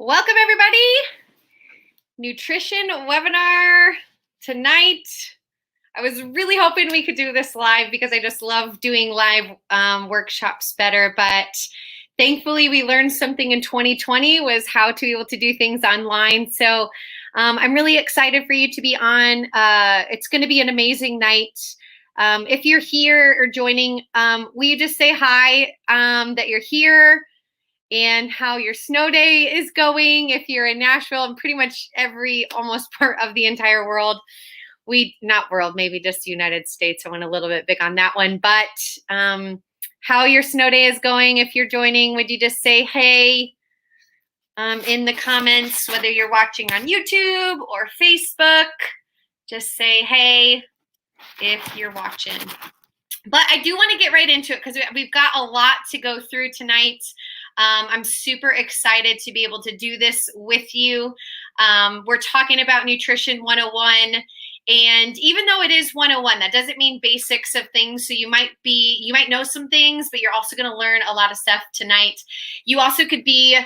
Welcome, everybody. Nutrition webinar tonight. I was really hoping we could do this live because I just love doing live workshops better. But thankfully, we learned something in 2020 was how to be able to do things online. So I'm really excited for you to be on. It's going to be an amazing night. If you're here or joining, will you just say hi, that you're here, and how your snow day is going if you're in Nashville and pretty much every almost part of the entire world. Not world, maybe just the United States. I went a little bit big on that one, but how your snow day is going. If you're joining, would you just say hey in the comments, whether you're watching on YouTube or Facebook, just say hey if you're watching. But I do want to get right into it because we've got a lot to go through tonight. I'm super excited to be able to do this with you. We're talking about Nutrition 101. And even though it is 101, that doesn't mean basics of things. So you might know some things, but you're also going to learn a lot of stuff tonight. You also could be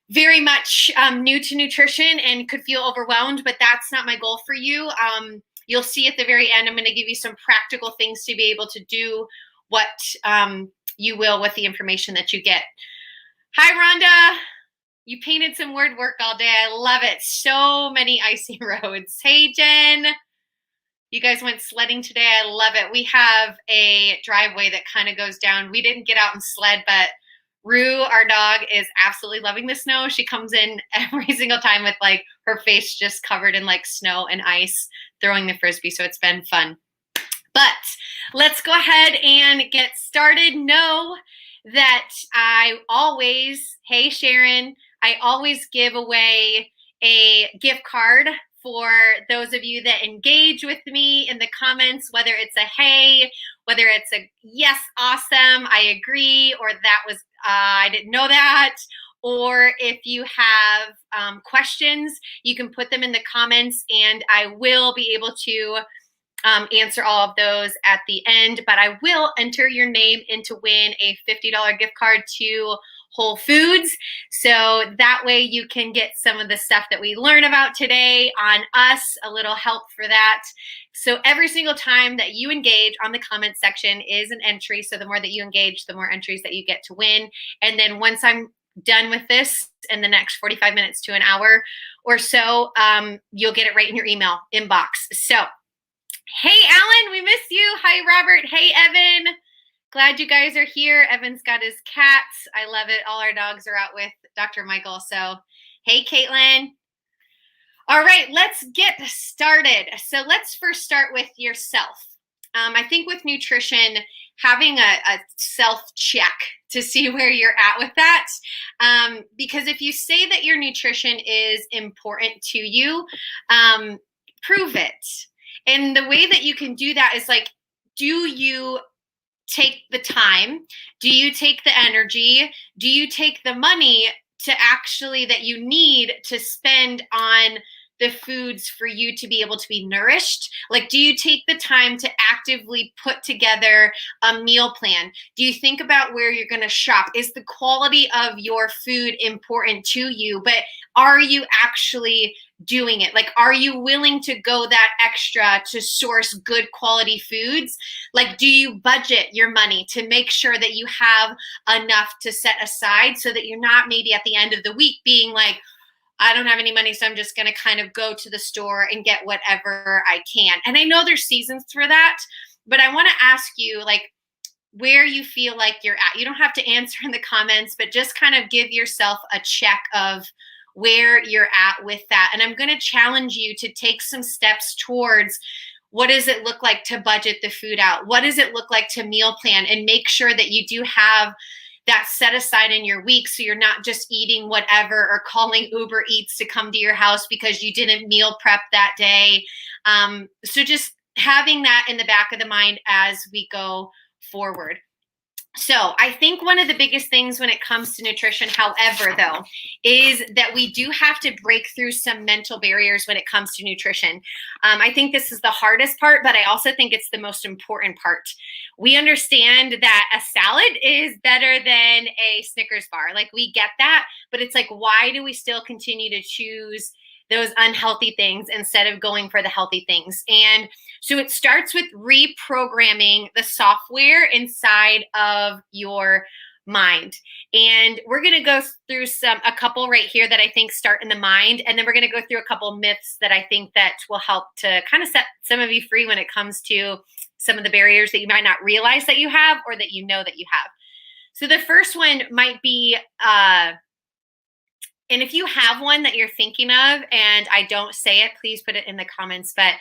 very much new to nutrition and could feel overwhelmed, but that's not my goal for you. You'll see at the very end, I'm going to give you some practical things to be able to do what you will with the information that you get. Hi, Rhonda. You painted some word work all day. I love it. So many icy roads. Hey, Jen. You guys went sledding today. I love it. We have a driveway that kind of goes down. We didn't get out and sled, but Rue, our dog, is absolutely loving the snow. She comes in every single time with like her face just covered in like snow and ice, throwing the Frisbee. So it's been fun. But let's go ahead and get started. Know that hey Sharon, I always give away a gift card for those of you that engage with me in the comments, whether it's a hey, whether it's a yes, awesome, I agree, or that was, I didn't know that, or if you have questions, you can put them in the comments and I will be able to answer all of those at the end, but I will enter your name in to win a $50 gift card to Whole Foods. So that way you can get some of the stuff that we learn about today on us, a little help for that. So every single time that you engage on the comment section is an entry. So the more that you engage, the more entries that you get to win. And then once I'm done with this in the next 45 minutes to an hour or so, you'll get it right in your email inbox. So hey, Alan, we miss you. Hi, Robert. Hey, Evan. Glad you guys are here. Evan's got his cats. I love it. All our dogs are out with Dr. Michael. So, hey, Caitlin. All right, let's get started. So let's first start with yourself. I think with nutrition, having a self-check to see where you're at with that. Because if you say that your nutrition is important to you, prove it. And the way that you can do that is like, do you take the time? Do you take the energy? Do you take the money to actually that you need to spend on the foods for you to be able to be nourished? Like, do you take the time to actively put together a meal plan? Do you think about where you're going to shop? Is the quality of your food important to you? But are you actually doing it? Like, are you willing to go that extra to source good quality foods? Like, do you budget your money to make sure that you have enough to set aside so that you're not maybe at the end of the week being like, I don't have any money, so I'm just going to kind of go to the store and get whatever I can. And I know there's seasons for that, but I want to ask you, like, where you feel like you're at. You don't have to answer in the comments, but just kind of give yourself a check of where you're at with that. And I'm going to challenge you to take some steps towards what does it look like to budget the food out? What does it look like to meal plan and make sure that you do have that set aside in your week so you're not just eating whatever or calling Uber Eats to come to your house because you didn't meal prep that day. So just having that in the back of the mind as we go forward. So I think one of the biggest things when it comes to nutrition, however, though, is that we do have to break through some mental barriers when it comes to nutrition. I think this is the hardest part, but I also think it's the most important part. We understand that a salad is better than a Snickers bar. Like, we get that, but it's like, why do we still continue to choose those unhealthy things instead of going for the healthy things? And so it starts with reprogramming the software inside of your mind. And we're going to go through a couple right here that I think start in the mind. And then we're going to go through a couple myths that I think that will help to kind of set some of you free when it comes to some of the barriers that you might not realize that you have or that you know that you have. So the first one might be, and if you have one that you're thinking of and I don't say it, please put it in the comments, but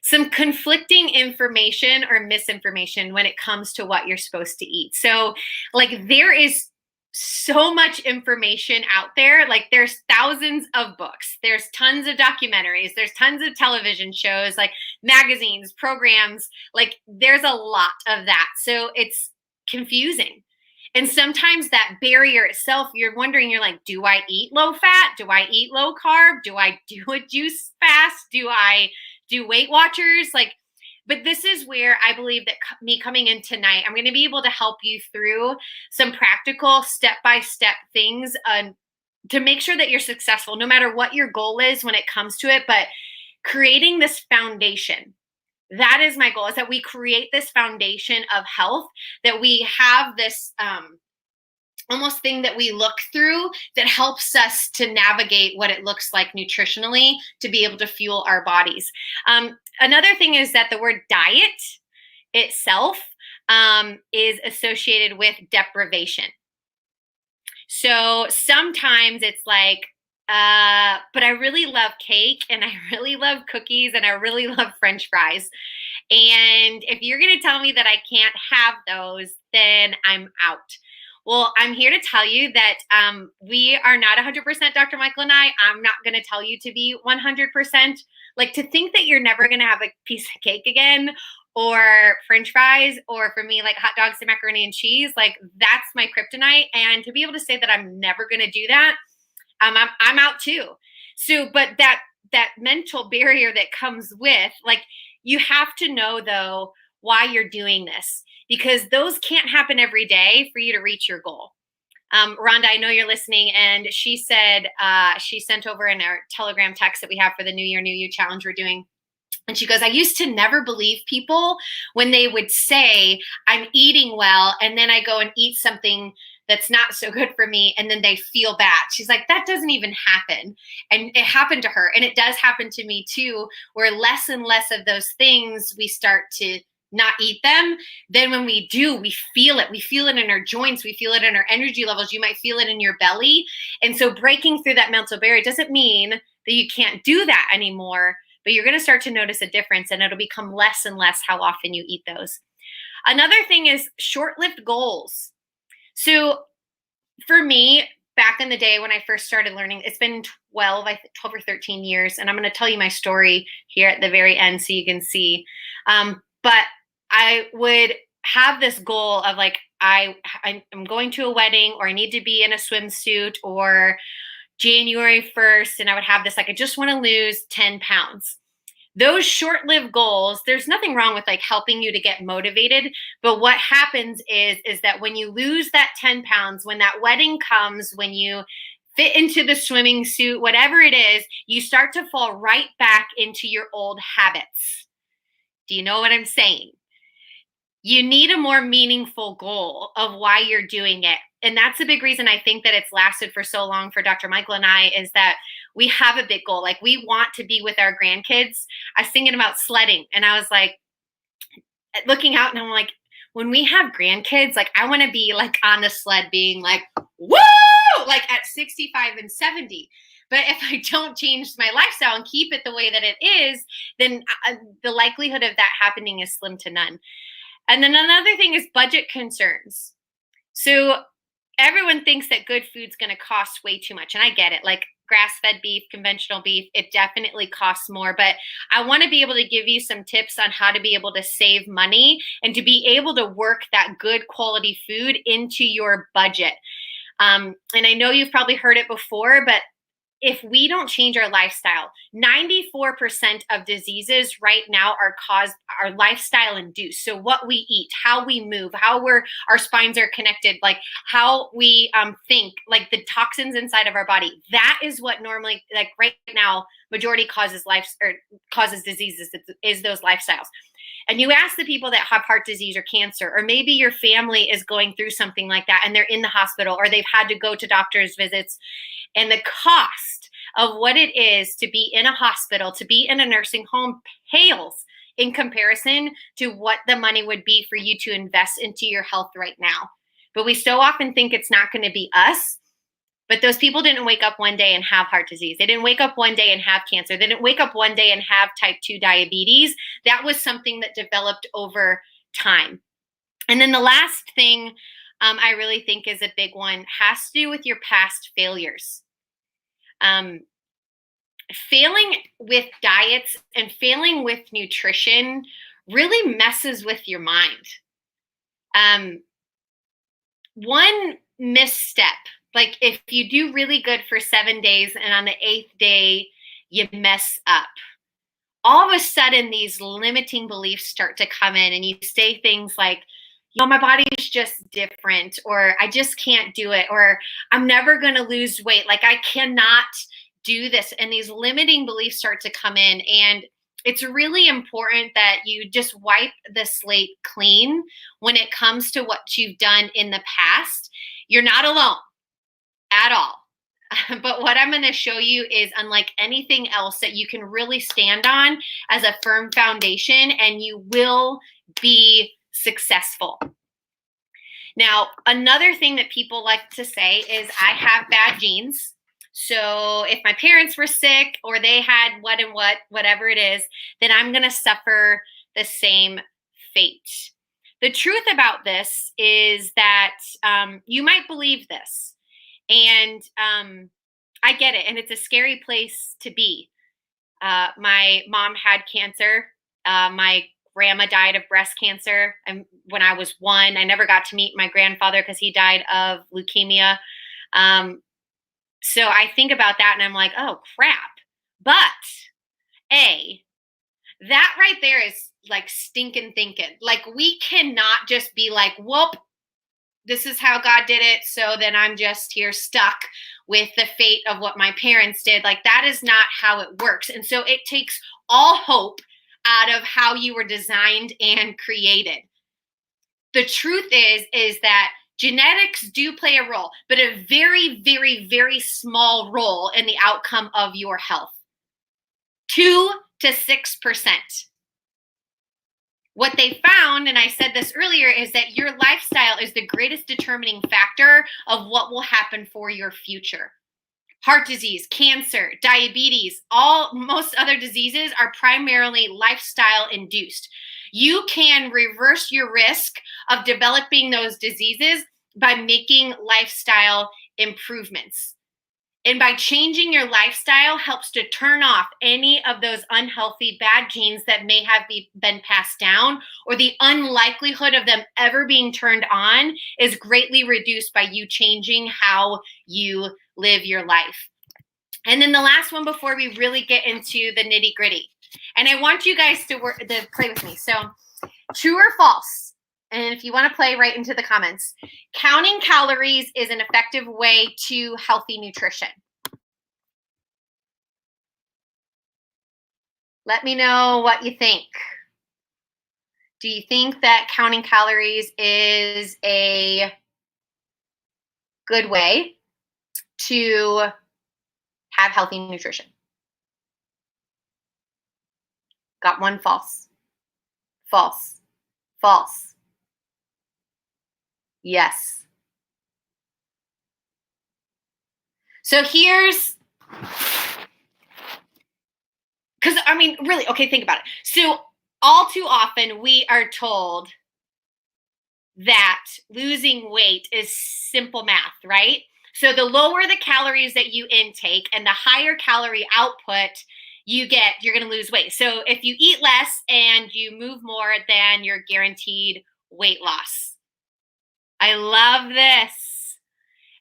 some conflicting information or misinformation when it comes to what you're supposed to eat. So, like, there is so much information out there. Like, there's thousands of books, there's tons of documentaries, there's tons of television shows, like magazines, programs, like there's a lot of that. So it's confusing. And sometimes that barrier itself, you're wondering, you're like, do I eat low fat? Do I eat low carb? Do I do a juice fast? Do I do Weight Watchers? Like, but this is where I believe that me coming in tonight, I'm going to be able to help you through some practical step-by-step things to make sure that you're successful, no matter what your goal is when it comes to it, but creating this foundation. That is my goal, is that we create this foundation of health, that we have this almost thing that we look through that helps us to navigate what it looks like nutritionally to be able to fuel our bodies. Another thing is that the word diet itself is associated with deprivation. So sometimes it's like, but I really love cake and I really love cookies and I really love French fries. And if you're going to tell me that I can't have those, then I'm out. Well, I'm here to tell you that we are not 100%, Dr. Michael and I. I'm not going to tell you to be 100%. Like, to think that you're never going to have a piece of cake again, or French fries, or for me, like hot dogs and macaroni and cheese, like that's my kryptonite. And to be able to say that I'm never going to do that, I'm out too. So, but that mental barrier that comes with, like, you have to know though why you're doing this, because those can't happen every day for you to reach your goal. Rhonda, I know you're listening, and she said, she sent over in our Telegram text that we have for the New Year, New You challenge we're doing. And she goes, I used to never believe people when they would say, I'm eating well, and then I go and eat something that's not so good for me, and then they feel bad. She's like, that doesn't even happen. And it happened to her. And it does happen to me too, where less and less of those things, we start to not eat them. Then when we do, we feel it. We feel it in our joints. We feel it in our energy levels. You might feel it in your belly. And so breaking through that mental barrier doesn't mean that you can't do that anymore, but you're going to start to notice a difference, and it'll become less and less how often you eat those. Another thing is short-lived goals. So for me, back in the day when I first started learning, it's been 12 or 13 years, and I'm going to tell you my story here at the very end so you can see. But I would have this goal of like, I'm going to a wedding, or I need to be in a swimsuit, or January 1st, and I would have this, like, I just want to lose 10 pounds. Those short-lived goals, there's nothing wrong with like helping you to get motivated. But what happens is that when you lose that 10 pounds, when that wedding comes, when you fit into the swimming suit, whatever it is, you start to fall right back into your old habits. Do you know what I'm saying? You need a more meaningful goal of why you're doing it. And that's a big reason I think that it's lasted for so long for Dr. Michael and I, is that we have a big goal. Like, we want to be with our grandkids. I was thinking about sledding, and I was like looking out, and I'm like, when we have grandkids, like, I want to be like on the sled being like, woo, like at 65 and 70. But if I don't change my lifestyle and keep it the way that it is, then the likelihood of that happening is slim to none. And then another thing is budget concerns. So everyone thinks that good food's going to cost way too much. And I get it. Like, grass-fed beef, conventional beef, it definitely costs more. But I want to be able to give you some tips on how to be able to save money and to be able to work that good quality food into your budget. And I know you've probably heard it before, but if we don't change our lifestyle, 94% of diseases right now are lifestyle induced. So what we eat, how we move, how our spines are connected, like how we think, like the toxins inside of our body. That is what normally, like right now, majority causes diseases is those lifestyles. And you ask the people that have heart disease or cancer, or maybe your family is going through something like that and they're in the hospital or they've had to go to doctor's visits, and the cost of what it is to be in a hospital, to be in a nursing home pales in comparison to what the money would be for you to invest into your health right now. But we so often think it's not going to be us. But those people didn't wake up one day and have heart disease. They didn't wake up one day and have cancer. They didn't wake up one day and have type 2 diabetes. That was something that developed over time. And then the last thing I really think is a big one has to do with your past failures. Failing with diets and failing with nutrition really messes with your mind. One misstep, like if you do really good for 7 days and on the 8th day you mess up, all of a sudden these limiting beliefs start to come in and you say things like, my body is just different, or I just can't do it, or I'm never going to lose weight. Like I cannot do this. And these limiting beliefs start to come in. And it's really important that you just wipe the slate clean when it comes to what you've done in the past. You're not alone at all. But what I'm going to show you is unlike anything else that you can really stand on as a firm foundation, and you will be successful. Now, another thing that people like to say is I have bad genes. So if my parents were sick or they had whatever it is, then I'm going to suffer the same fate. The truth about this is that you might believe this, and I get it, and it's a scary place to be. My mom had cancer. My grandma died of breast cancer when I was 1. I never got to meet my grandfather because he died of leukemia. So I think about that and I'm like, oh, crap. But that right there is like stinking thinking. Like we cannot just be like, whoop, this is how God did it. So then I'm just here stuck with the fate of what my parents did. Like that is not how it works. And so it takes all hope out of how you were designed and created. The truth is that genetics do play a role, but a very, very, very small role in the outcome of your health. 2 to 6%. What they found, and I said this earlier, is that your lifestyle is the greatest determining factor of what will happen for your future. Heart disease, cancer, diabetes, most other diseases are primarily lifestyle induced. You can reverse your risk of developing those diseases by making lifestyle improvements. And by changing your lifestyle helps to turn off any of those unhealthy bad genes that may have been passed down, or the unlikelihood of them ever being turned on is greatly reduced by you changing how you live your life. And then the last one before we really get into the nitty gritty. And I want you guys to play with me. So true or false? And if you want to play right into the comments, counting calories is an effective way to healthy nutrition. Let me know what you think. Do you think that counting calories is a good way to have healthy nutrition? Got one false. False. False. Yes. So here's, because I mean, really, okay, think about it. So all too often we are told that losing weight is simple math, right? So the lower the calories that you intake and the higher calorie output you get, you're going to lose weight. So if you eat less and you move more, then you're guaranteed weight loss. I love this.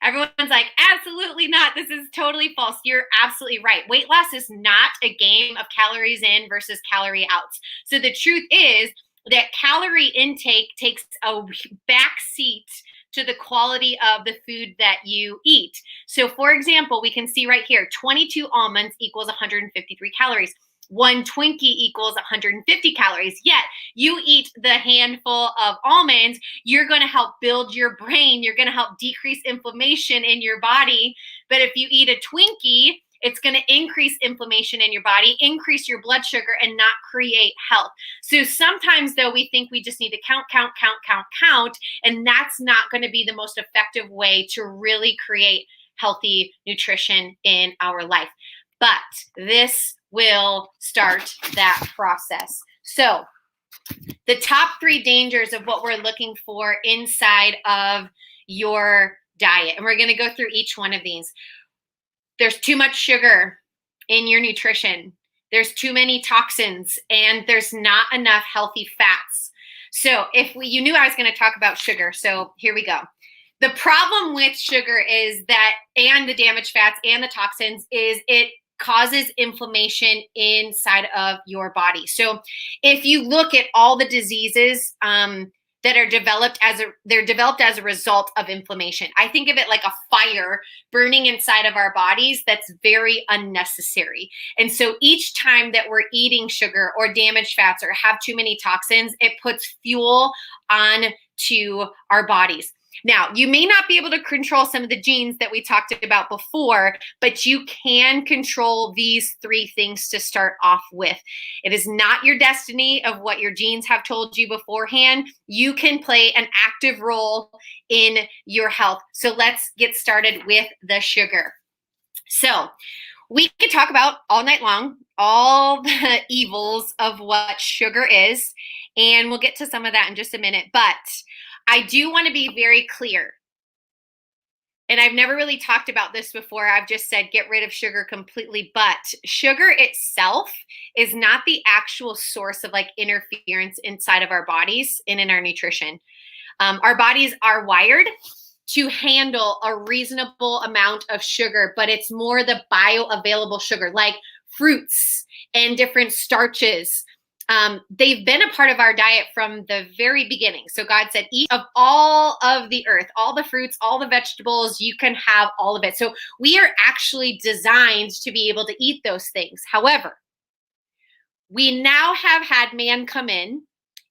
Everyone's like, absolutely not. This is totally false. You're absolutely right. Weight loss is not a game of calories in versus calorie out. So the truth is that calorie intake takes a back seat to the quality of the food that you eat. So for example, we can see right here, 22 almonds equals 153 calories. One Twinkie equals 150 calories. Yet you eat the handful of almonds, you're going to help build your brain. You're going to help decrease inflammation in your body. But if you eat a Twinkie, it's going to increase inflammation in your body, increase your blood sugar, and not create health. So sometimes, though, we think we just need to count, and that's not going to be the most effective way to really create healthy nutrition in our life. But this will start that process. So the top 3 dangers of what we're looking for inside of your diet, and we're going to go through each one of these. There's too much sugar in your nutrition. There's too many toxins, and there's not enough healthy fats. So you knew I was going to talk about sugar, so here we go. The problem with sugar is that, and the damaged fats and the toxins, is it causes inflammation inside of your body. So if you look at all the diseases that are developed as a result of inflammation. I think of it like a fire burning inside of our bodies that's very unnecessary. And so each time that we're eating sugar or damaged fats or have too many toxins, it puts fuel on to our bodies. Now, you may not be able to control some of the genes that we talked about before, but you can control these 3 things to start off with. It is not your destiny of what your genes have told you beforehand. You can play an active role in your health. So let's get started with the sugar. So we could talk about all night long all the evils of what sugar is, and we'll get to some of that in just a minute. But I do want to be very clear, and I've never really talked about this before. I've just said get rid of sugar completely, but sugar itself is not the actual source of like interference inside of our bodies and in our nutrition. Our bodies are wired to handle a reasonable amount of sugar, but it's more the bioavailable sugar like fruits and different starches. They've been a part of our diet from the very beginning. So God said, eat of all of the earth, all the fruits, all the vegetables, you can have all of it. So we are actually designed to be able to eat those things. However, we now have had man come in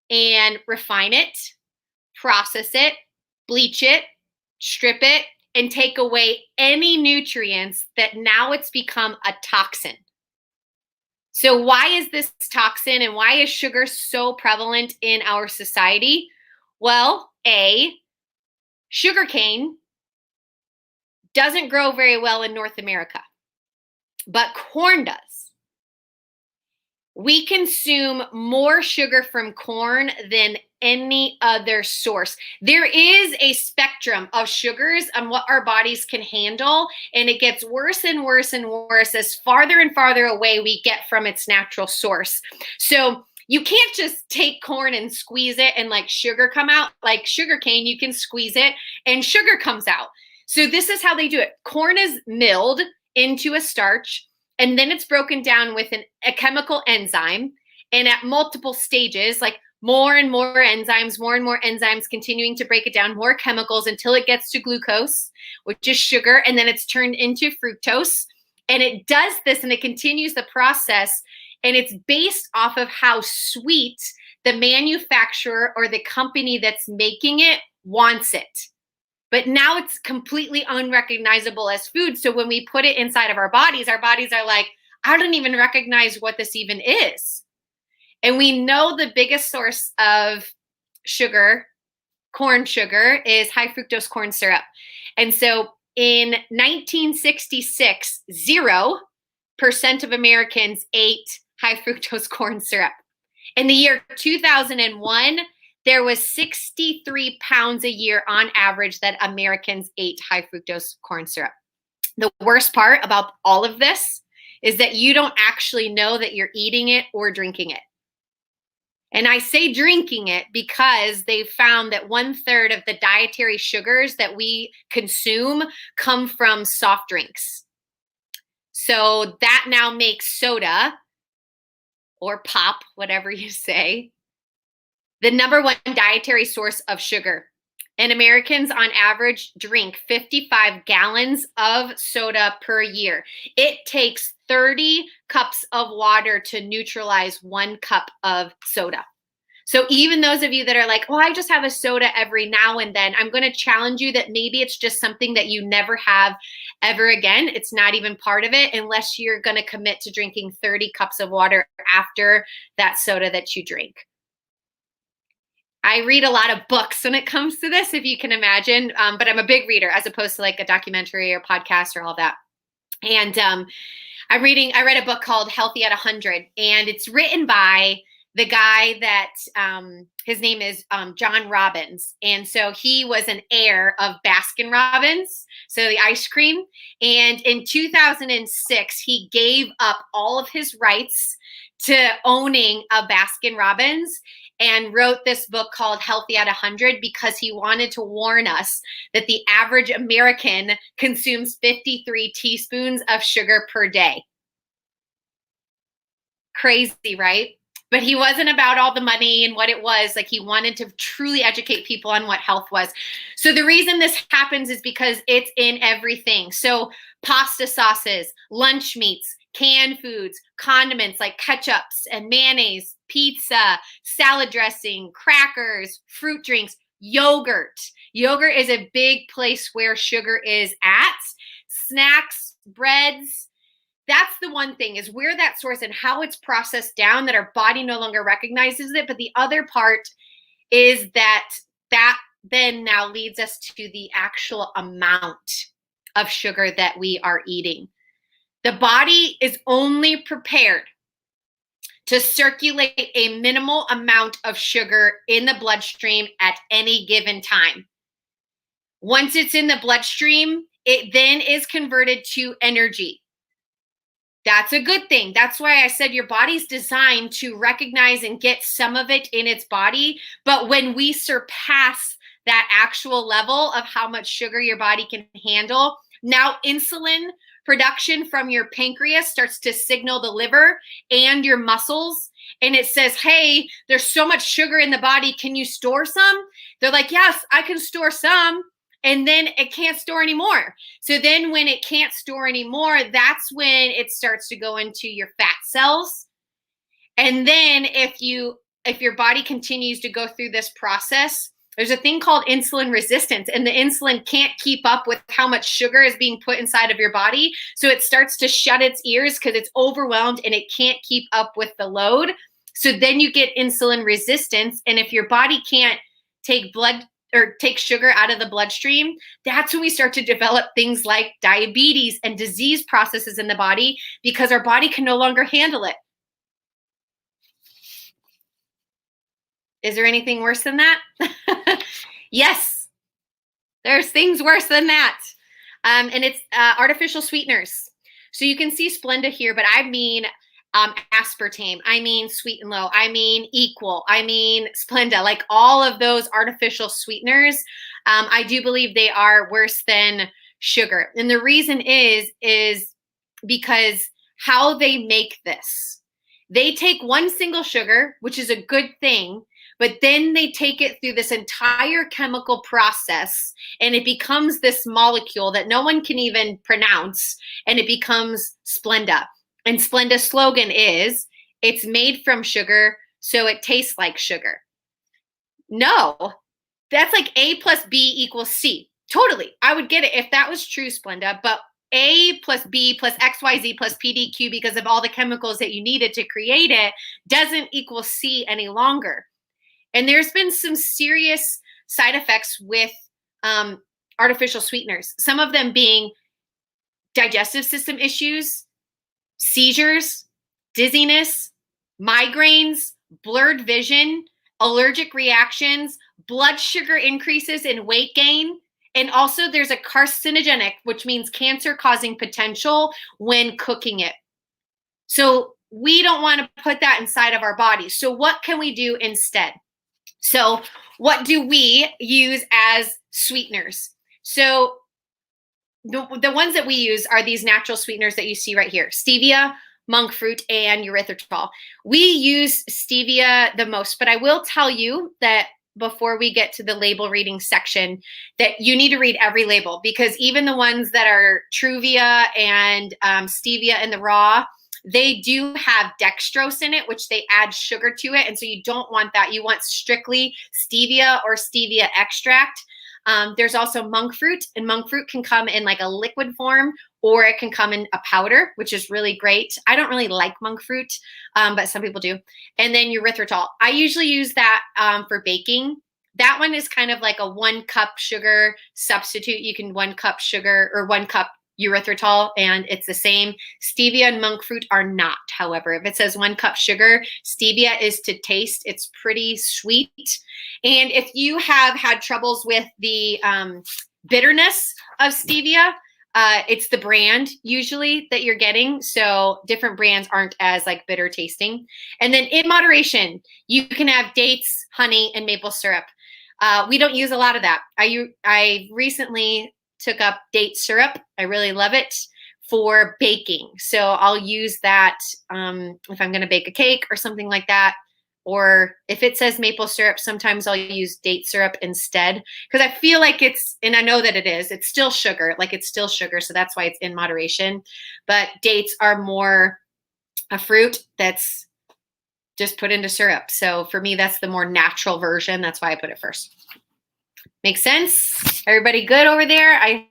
and refine it, process it, bleach it, strip it, and take away any nutrients that now it's become a toxin. So why is this toxin and why is sugar so prevalent in our society? Well, sugarcane doesn't grow very well in North America, but corn does. We consume more sugar from corn than any other source. There is a spectrum of sugars on what our bodies can handle, and it gets worse and worse and worse as farther and farther away we get from its natural source. So you can't just take corn and squeeze it and like sugar come out. Like sugar cane, you can squeeze it and sugar comes out. So this is how they do it. Corn is milled into a starch, and then it's broken down with a chemical enzyme, and at multiple stages, like more and more enzymes continuing to break it down, more chemicals until it gets to glucose, which is sugar, and then it's turned into fructose. And it does this and it continues the process, and it's based off of how sweet the manufacturer or the company that's making it wants it. But now it's completely unrecognizable as food. So when we put it inside of our bodies are like, I don't even recognize what this even is. And we know the biggest source of sugar, corn sugar, is high fructose corn syrup. And so in 1966, 0% of Americans ate high fructose corn syrup. In the year 2001, there was 63 pounds a year on average that Americans ate high fructose corn syrup. The worst part about all of this is that you don't actually know that you're eating it or drinking it. And I say drinking it because they found that 1/3 of the dietary sugars that we consume come from soft drinks. So that now makes soda or pop, whatever you say, the #1 dietary source of sugar. And Americans on average drink 55 gallons of soda per year. It takes 30 cups of water to neutralize 1 cup of soda. So even those of you that are like, oh, I just have a soda every now and then, I'm going to challenge you that maybe it's just something that you never have ever again. It's not even part of it unless you're going to commit to drinking 30 cups of water after that soda that you drink. I read a lot of books when it comes to this, if you can imagine, but I'm a big reader as opposed to like a documentary or podcast or all that. And I read a book called Healthy at 100, and it's written by the guy that his name is John Robbins. And so he was an heir of Baskin Robbins, so the ice cream. And in 2006, he gave up all of his rights to owning a Baskin Robbins and wrote this book called Healthy at 100 because he wanted to warn us that the average American consumes 53 teaspoons of sugar per day. Crazy, right? But he wasn't about all the money and what it was. Like, he wanted to truly educate people on what health was. So the reason this happens is because it's in everything. So pasta sauces, lunch meats, canned foods, condiments like ketchups and mayonnaise, pizza, salad dressing, crackers, fruit drinks, yogurt. Yogurt is a big place where sugar is at. Snacks, breads. That's the one thing, is where that source and how it's processed down that our body no longer recognizes it. But the other part is that then now leads us to the actual amount of sugar that we are eating. The body is only prepared to circulate a minimal amount of sugar in the bloodstream at any given time. Once it's in the bloodstream, it then is converted to energy. That's a good thing. That's why I said your body's designed to recognize and get some of it in its body. But when we surpass that actual level of how much sugar your body can handle, now insulin production from your pancreas starts to signal the liver and your muscles. And it says, hey, there's so much sugar in the body. Can you store some? They're like, yes, I can store some. And then it can't store anymore. So then when it can't store anymore, that's when it starts to go into your fat cells. And then if your body continues to go through this process, there's a thing called insulin resistance, and the insulin can't keep up with how much sugar is being put inside of your body. So it starts to shut its ears because it's overwhelmed and it can't keep up with the load. So then you get insulin resistance. And if your body can't take sugar out of the bloodstream, that's when we start to develop things like diabetes and disease processes in the body, because our body can no longer handle it. Is there anything worse than that? Yes, there's things worse than that. And it's artificial sweeteners. So you can see Splenda here, but I mean aspartame, I mean Sweet and Low, I mean Equal, I mean Splenda, like all of those artificial sweeteners. I do believe they are worse than sugar. And the reason is because how they make this. They take one single sugar, which is a good thing, but then they take it through this entire chemical process and it becomes this molecule that no one can even pronounce, and it becomes Splenda. And Splenda's slogan is, it's made from sugar, so it tastes like sugar. No, that's like A plus B equals C. Totally. I would get it if that was true, Splenda, but A plus B plus XYZ plus PDQ, because of all the chemicals that you needed to create it, doesn't equal C any longer. And there's been some serious side effects with artificial sweeteners, some of them being digestive system issues, seizures, dizziness, migraines, blurred vision, allergic reactions, blood sugar increases, and weight gain. And also there's a carcinogenic, which means cancer-causing potential when cooking it. So we don't want to put that inside of our body. So what can we do instead? So what do we use as sweeteners? So the ones that we use are these natural sweeteners that you see right here: stevia, monk fruit, and erythritol. We use stevia the most, but I will tell you that before we get to the label reading section, that you need to read every label, because even the ones that are Truvia and stevia in the raw, they do have dextrose in it, which they add sugar to it. And so you don't want that. You want strictly stevia or stevia extract. There's also monk fruit, and monk fruit can come in like a liquid form, or it can come in a powder, which is really great. I don't really like monk fruit, but some people do. And then erythritol. I usually use that for baking. That one is kind of like a 1 cup sugar substitute. You can 1 cup sugar or 1 cup erythritol, and it's the same. Stevia and monk fruit are not, however. If it says 1 cup sugar, stevia is to taste. It's pretty sweet. And if you have had troubles with the bitterness of stevia, it's the brand usually that you're getting. So different brands aren't as like bitter tasting. And then in moderation, you can have dates, honey, and maple syrup. We don't use a lot of that. I recently took up date syrup. I really love it for baking. So I'll use that if I'm going to bake a cake or something like that. Or if it says maple syrup, sometimes I'll use date syrup instead, because I feel like it's, and I know that it is, it's still sugar, like it's still sugar. So that's why it's in moderation. But dates are more a fruit that's just put into syrup. So for me, that's the more natural version. That's why I put it first. Makes sense? Everybody good over there?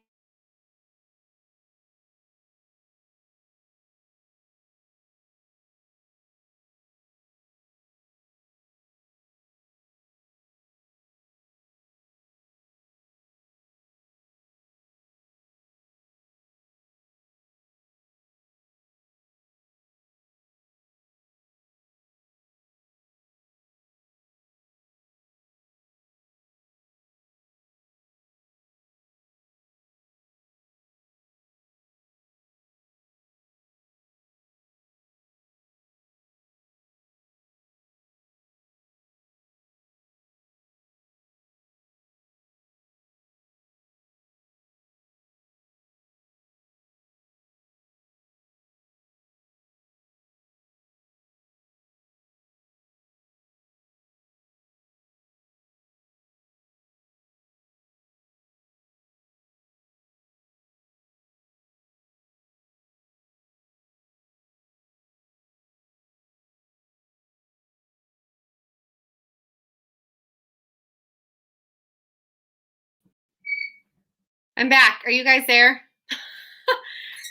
I'm back. Are you guys there?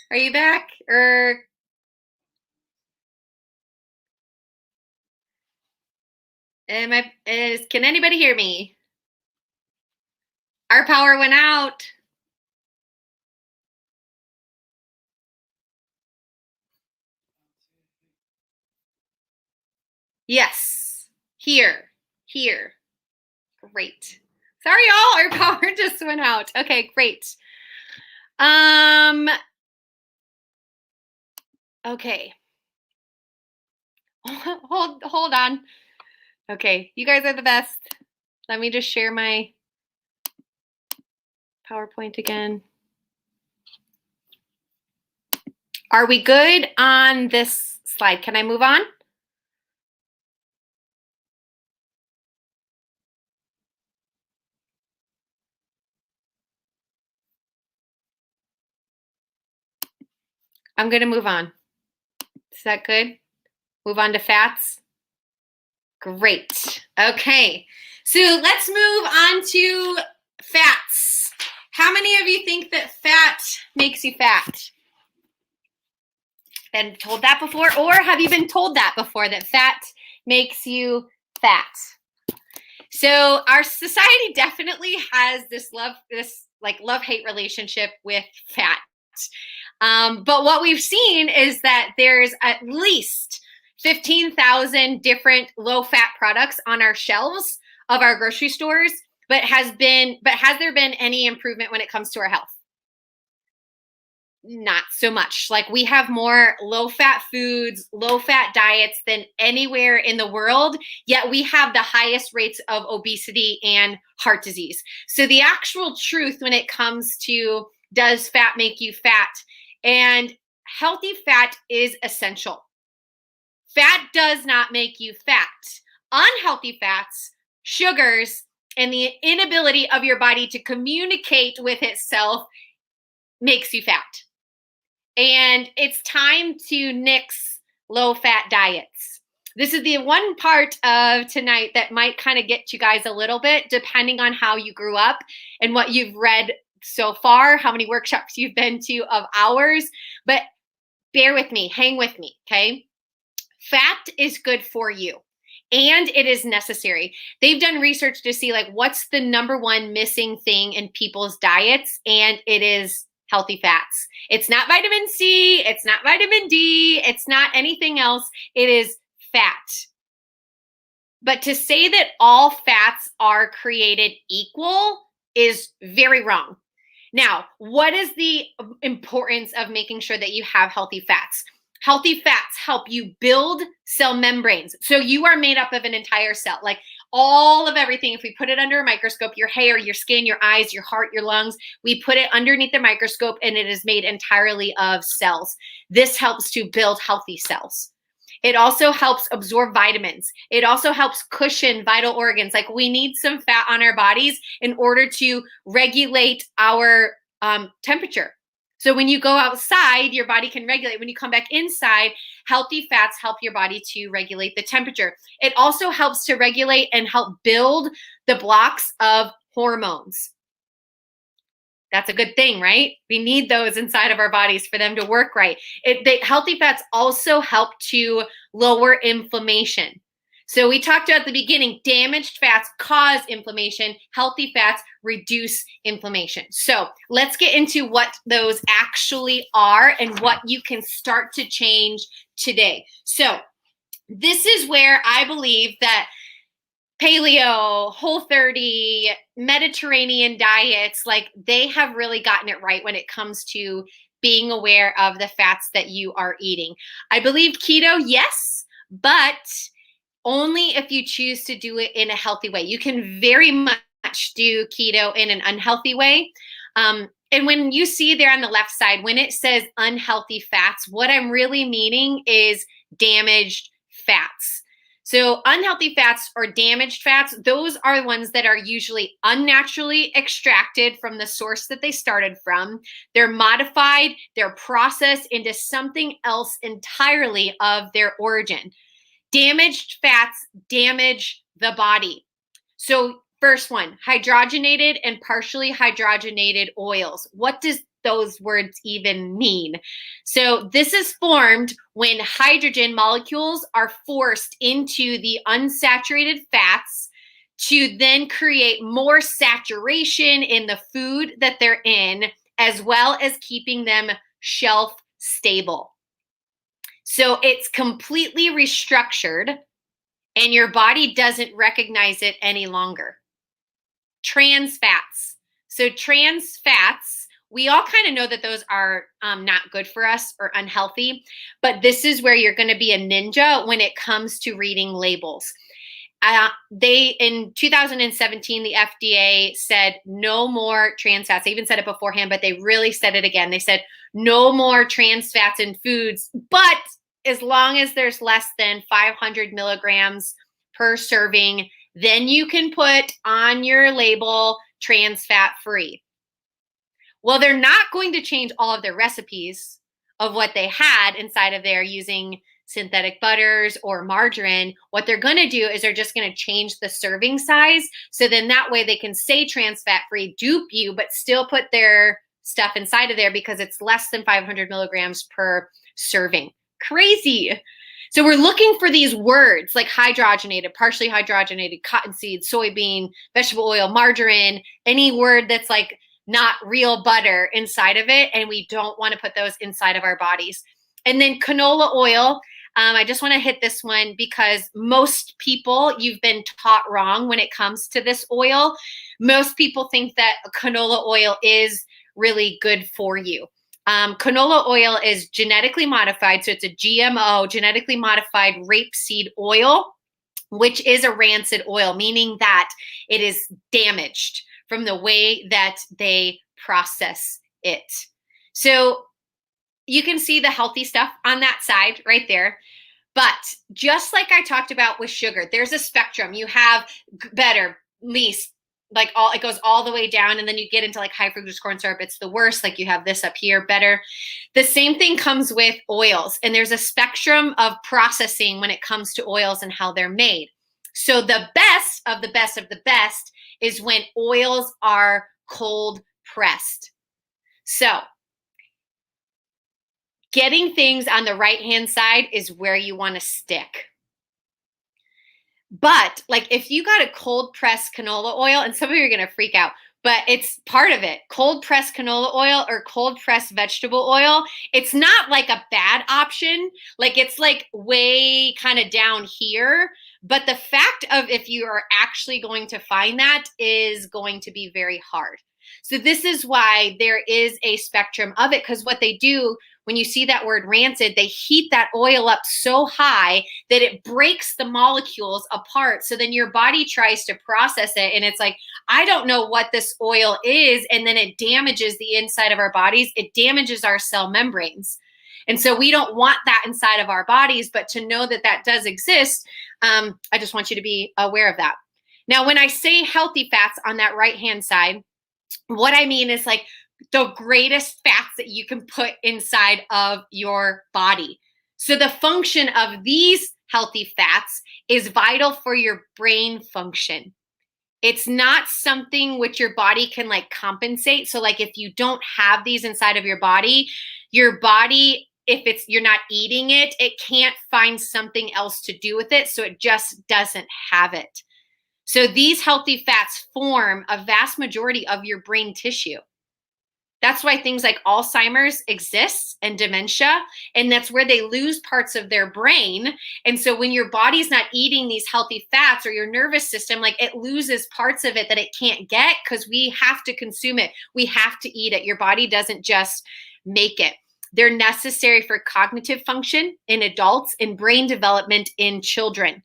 Are you back? Or can anybody hear me? Our power went out. Yes. Here. Great. Sorry, y'all. Our power just went out. Okay, great. Okay. Hold on. Okay, you guys are the best. Let me just share my PowerPoint again. Are we good on this slide? Can I move on? I'm going to move on. Is that good? Move on to fats. Great. Okay. So let's move on to fats. How many of you think that fat makes you fat? Been told that before? Or have you been told that before, that fat makes you fat? So our society definitely has this love-hate relationship with fat. But what we've seen is that there's at least 15,000 different low-fat products on our shelves of our grocery stores, but has there been any improvement when it comes to our health? Not so much. Like, we have more low-fat foods, low-fat diets than anywhere in the world, yet we have the highest rates of obesity and heart disease. So the actual truth when it comes to, does fat make you fat? And healthy fat is essential. Fat does not make you fat. Unhealthy fats, sugars, and the inability of your body to communicate with itself makes you fat. And it's time to nix low-fat diets. This is the one part of tonight that might kind of get you guys a little bit, depending on how you grew up and what you've read so far, how many workshops you've been to of ours. But bear with me, hang with me, okay? Fat is good for you, and it is necessary. They've done research to see, like, what's the number one missing thing in people's diets, and it is healthy fats. It's not vitamin C, it's not vitamin D, it's not anything else. It is fat. But to say that all fats are created equal is very wrong. Now, what is the importance of making sure that you have healthy fats? Healthy fats help you build cell membranes. So you are made up of an entire cell, like all of everything. If we put it under a microscope, your hair, your skin, your eyes, your heart, your lungs, we put it underneath the microscope and it is made entirely of cells. This helps to build healthy cells. It also helps absorb vitamins. It also helps cushion vital organs. Like, we need some fat on our bodies in order to regulate our temperature. So when you go outside, your body can regulate. When you come back inside, healthy fats help your body to regulate the temperature. It also helps to regulate and help build the blocks of hormones. That's a good thing, right? We need those inside of our bodies for them to work right. Healthy fats also help to lower inflammation. So we talked about at the beginning, damaged fats cause inflammation. Healthy fats reduce inflammation. So let's get into what those actually are and what you can start to change today. So this is where I believe that paleo, Whole30, Mediterranean diets, like, they have really gotten it right when it comes to being aware of the fats that you are eating. I believe keto, yes, but only if you choose to do it in a healthy way. You can very much do keto in an unhealthy way. And when you see there on the left side, when it says unhealthy fats, what I'm really meaning is damaged fats. So unhealthy fats or damaged fats, those are the ones that are usually unnaturally extracted from the source that they started from. They're modified, they're processed into something else entirely of their origin. Damaged fats damage the body. So first one, hydrogenated and partially hydrogenated oils. What does those words even mean? So this is formed when hydrogen molecules are forced into the unsaturated fats to then create more saturation in the food that they're in, as well as keeping them shelf stable. So it's completely restructured and your body doesn't recognize it any longer. Trans fats. So trans fats, we all kind of know that those are not good for us or unhealthy, but this is where you're going to be a ninja when it comes to reading labels. In 2017, the FDA said no more trans fats. They even said it beforehand, but they really said it again. They said no more trans fats in foods, but as long as there's less than 500 milligrams per serving, then you can put on your label trans fat free. Well, they're not going to change all of their recipes of what they had inside of there using synthetic butters or margarine. What they're going to do is they're just going to change the serving size. So then that way they can say trans fat free, dupe you, but still put their stuff inside of there because it's less than 500 milligrams per serving. Crazy. So we're looking for these words like hydrogenated, partially hydrogenated, cottonseed, soybean, vegetable oil, margarine, any word that's like not real butter inside of it. And we don't want to put those inside of our bodies. And then canola oil. I just want to hit this one because most people, you've been taught wrong when it comes to this oil. Most people think that canola oil is really good for you. Canola oil is genetically modified, so it's a GMO, genetically modified rapeseed oil, which is a rancid oil, meaning that it is damaged from the way that they process it. So you can see the healthy stuff on that side right there. But just like I talked about with sugar, there's a spectrum. You have better, least, like all, it goes all the way down, and then you get into like high fructose corn syrup. It's the worst. Like you have this up here, better. The same thing comes with oils, and there's a spectrum of processing when it comes to oils and how they're made. So the best of the best of the best is when oils are cold pressed. So getting things on the right-hand side is where you want to stick. But like if you got a cold pressed canola oil, and some of you are going to freak out, but it's part of it. Cold pressed canola oil or cold pressed vegetable oil, it's not like a bad option. Like it's like way kind of down here. But the fact of if you are actually going to find that is going to be very hard. So this is why there is a spectrum of it, because what they do when you see that word rancid, they heat that oil up so high that it breaks the molecules apart. So then your body tries to process it, and it's like, I don't know what this oil is, and then it damages the inside of our bodies. It damages our cell membranes. And so we don't want that inside of our bodies, but to know that that does exist, I just want you to be aware of that. Now, when I say healthy fats on that right-hand side, what I mean is like the greatest fats that you can put inside of your body. So the function of these healthy fats is vital for your brain function. It's not something which your body can like compensate. So like if you don't have these inside of your body, if you're not eating it, it can't find something else to do with it. So it just doesn't have it. So these healthy fats form a vast majority of your brain tissue. That's why things like Alzheimer's exists and dementia, and that's where they lose parts of their brain. And so when your body's not eating these healthy fats, or your nervous system, like it loses parts of it that it can't get, because we have to consume it. We have to eat it. Your body doesn't just make it. They're necessary for cognitive function in adults and brain development in children.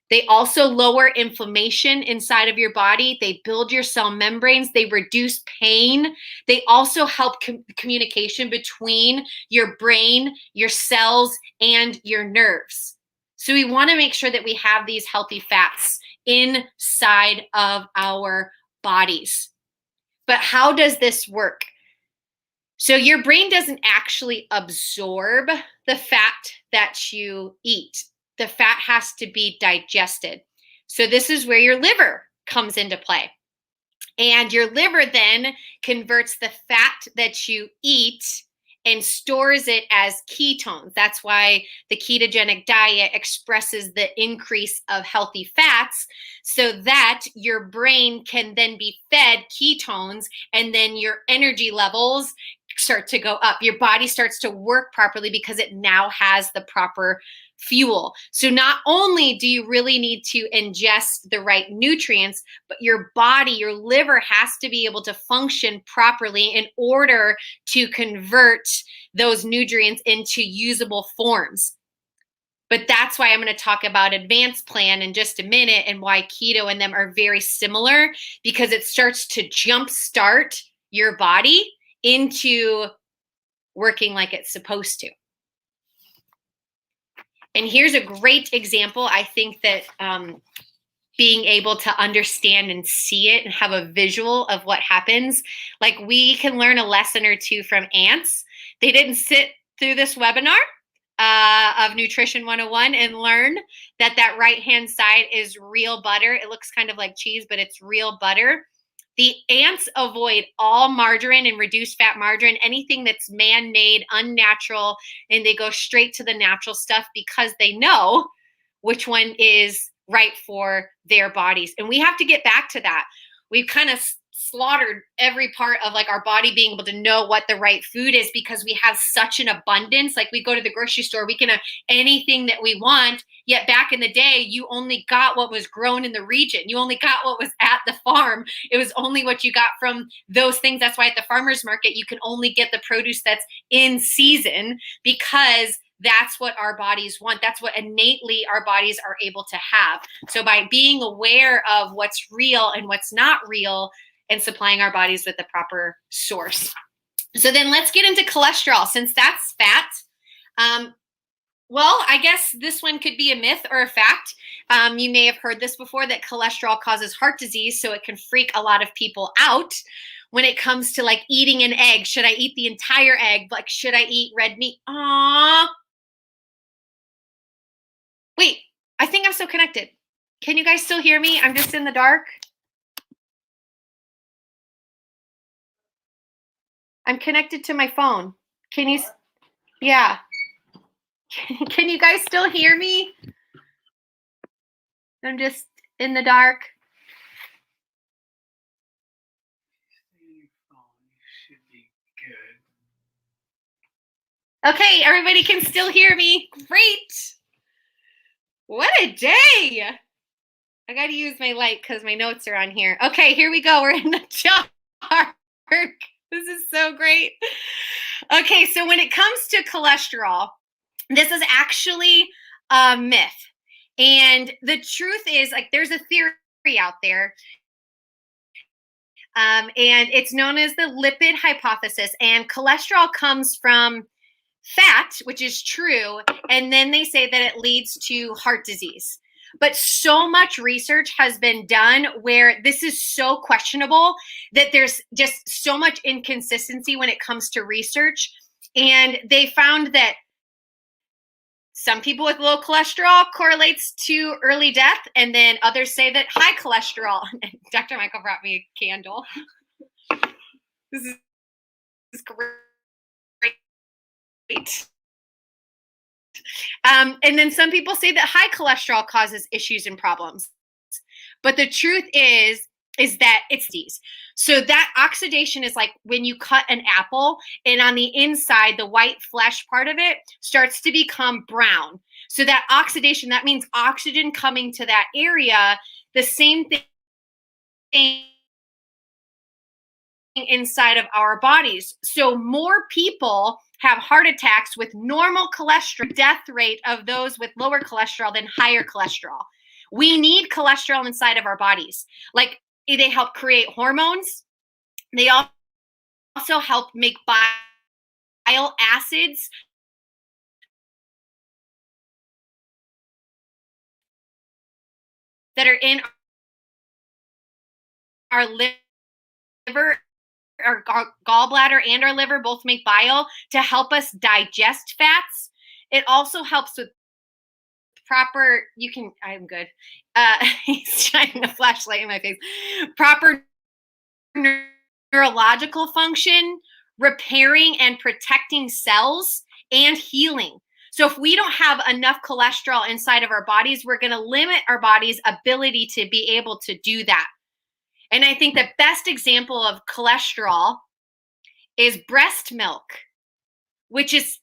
They also lower inflammation inside of your body. They build your cell membranes. They reduce pain. They also help communication between your brain, your cells, and your nerves. So we want to make sure that we have these healthy fats inside of our bodies. But how does this work? So your brain doesn't actually absorb the fat that you eat. The fat has to be digested. So this is where your liver comes into play. And your liver then converts the fat that you eat and stores it as ketones. That's why the ketogenic diet expresses the increase of healthy fats, so that your brain can then be fed ketones, and then your energy levels start to go up. Your body starts to work properly because it now has the proper fuel. So not only do you really need to ingest the right nutrients, but your body, your liver has to be able to function properly in order to convert those nutrients into usable forms. But that's why I'm going to talk about Advanced Plan in just a minute, and why keto and them are very similar, because it starts to jumpstart your body into working like it's supposed to. And here's a great example. I think that being able to understand and see it and have a visual of what happens, like we can learn a lesson or two from ants. They didn't sit through this webinar of Nutrition 101 and learn that that right-hand side is real butter. It looks kind of like cheese, but it's real butter. The ants avoid all margarine and reduced fat margarine, anything that's man-made, unnatural, and they go straight to the natural stuff because they know which one is right for their bodies. And we have to get back to that. We've kind of slaughtered every part of like our body being able to know what the right food is, because we have such an abundance. Like we go to the grocery store, we can have anything that we want. Yet back in the day, you only got what was grown in the region. You only got what was at the farm. It was only what you got from those things. That's why at the farmer's market, you can only get the produce that's in season, because that's what our bodies want. That's what innately our bodies are able to have. So by being aware of what's real and what's not real, and supplying our bodies with the proper source. So then let's get into cholesterol, since that's fat. Well, I guess this one could be a myth or a fact. You may have heard this before, that cholesterol causes heart disease, so it can freak a lot of people out when it comes to like eating an egg. Should I eat the entire egg? Like, should I eat red meat? Wait, I think I'm still connected. Can you guys still hear me? I'm just in the dark. I'm connected to my phone. Can you? Yeah. Can you guys still hear me? I'm just in the dark. Should be good. Okay, everybody can still hear me. Great. What a day. I got to use my light because my notes are on here. Okay, here we go. We're in the dark. This is so great. Okay, so when it comes to cholesterol, this is actually a myth. And the truth is, like, there's a theory out there, and it's known as the lipid hypothesis. And cholesterol comes from fat, which is true. And then they say that it leads to heart disease. But so much research has been done where this is so questionable that there's just so much inconsistency when it comes to research. And they found that some people with low cholesterol correlates to early death, and then others say that high cholesterol. Dr. Michael brought me a candle. This is great. And then some people say that high cholesterol causes issues and problems. But the truth is that it's these. So that oxidation is like when you cut an apple, and on the inside, the white flesh part of it starts to become brown. So that oxidation, that means oxygen coming to that area. The same thing inside of our bodies. So more people have heart attacks with normal cholesterol, death rate of those with lower cholesterol than higher cholesterol. We need cholesterol inside of our bodies. Like, they help create hormones. They also help make bile acids. That are in our liver, our gallbladder and our liver both make bile to help us digest fats. It also helps with proper, I'm good. He's shining a flashlight in my face. Proper neurological function, repairing and protecting cells, and healing. So if we don't have enough cholesterol inside of our bodies, we're going to limit our body's ability to be able to do that. And I think the best example of cholesterol is breast milk, which is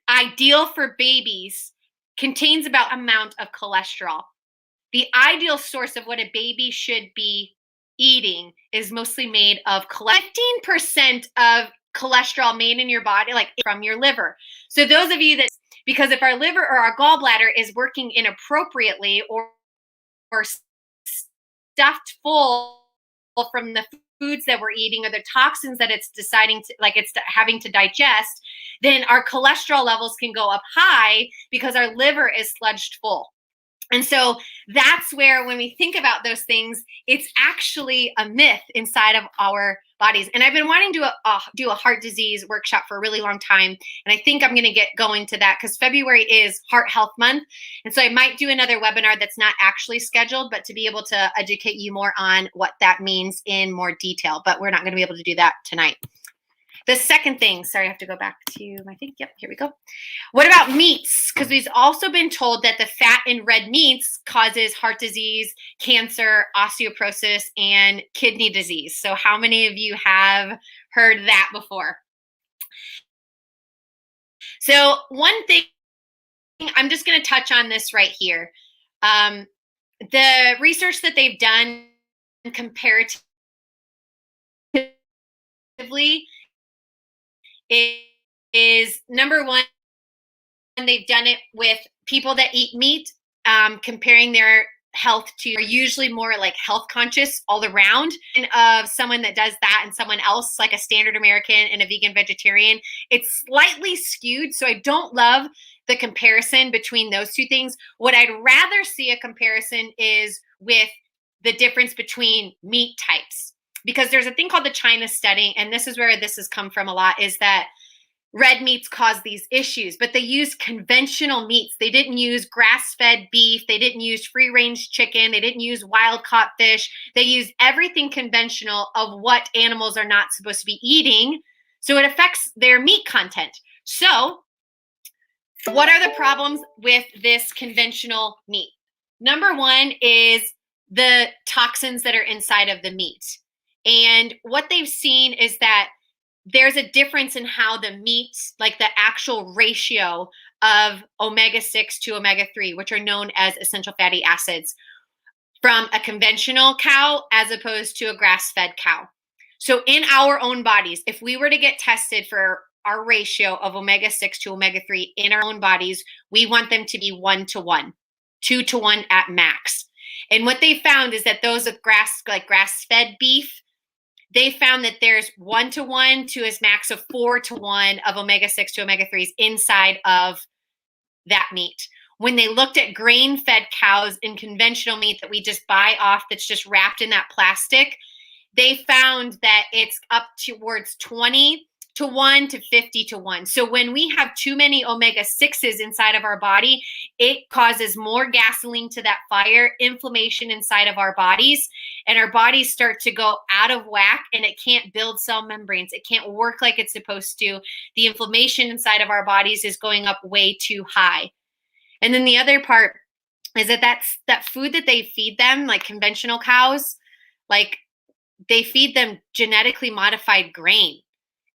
ideal for babies, contains about amount of cholesterol. The ideal source of what a baby should be eating is mostly made of 15% of cholesterol made in your body, like from your liver. So those of you that, because if our liver or our gallbladder is working inappropriately or stuffed full from the foods that we're eating or the toxins that it's deciding to, like, it's having to digest, then our cholesterol levels can go up high because our liver is sludged full. And so that's where, when we think about those things, it's actually a myth inside of our bodies. And I've been wanting to do a heart disease workshop for a really long time. And I think I'm going to get going to that because February is Heart Health Month. And so I might do another webinar that's not actually scheduled, but to be able to educate you more on what that means in more detail. But we're not going to be able to do that tonight. The second thing, sorry, I have to go back to my thing. Yep, here we go. What about meats? Because we've also been told that the fat in red meats causes heart disease, cancer, osteoporosis, and kidney disease. So how many of you have heard that before? So one thing, I'm just going to touch on this right here. The research that they've done comparatively is number one, they've done it with people that eat meat, comparing their health to are usually more like health conscious all around, and of someone that does that and someone else like a standard American and a vegan vegetarian, it's slightly skewed. So I don't love the comparison between those two things. What I'd rather see a comparison is with the difference between meat types, because there's a thing called the China study, and this is where this has come from a lot, is that red meats cause these issues, but they used conventional meats. They didn't use grass-fed beef. They didn't use free-range chicken. They didn't use wild-caught fish. They used everything conventional of what animals are not supposed to be eating. So it affects their meat content. So what are the problems with this conventional meat? Number one is the toxins that are inside of the meat. And what they've seen is that there's a difference in how the meat, like the actual ratio of omega-6 to omega-3, which are known as essential fatty acids, from a conventional cow as opposed to a grass-fed cow. So in our own bodies, if we were to get tested for our ratio of omega-6 to omega-3 in our own bodies, we want them to be 1-to-1, 2-to-1 at max. And what they found is that those with grass-fed beef, they found that there's 1-to-1 to as max of 4-to-1 of omega-6 to omega-3s inside of that meat. When they looked at grain-fed cows in conventional meat that we just buy off that's just wrapped in that plastic, they found that it's up towards 20-to-1 to 50-to-1. So when we have too many omega-6s inside of our body, it causes more gasoline to that fire, inflammation inside of our bodies, and our bodies start to go out of whack, and it can't build cell membranes. It can't work like it's supposed to. The inflammation inside of our bodies is going up way too high. And then the other part is that food that they feed them, like conventional cows, like they feed them genetically modified grain.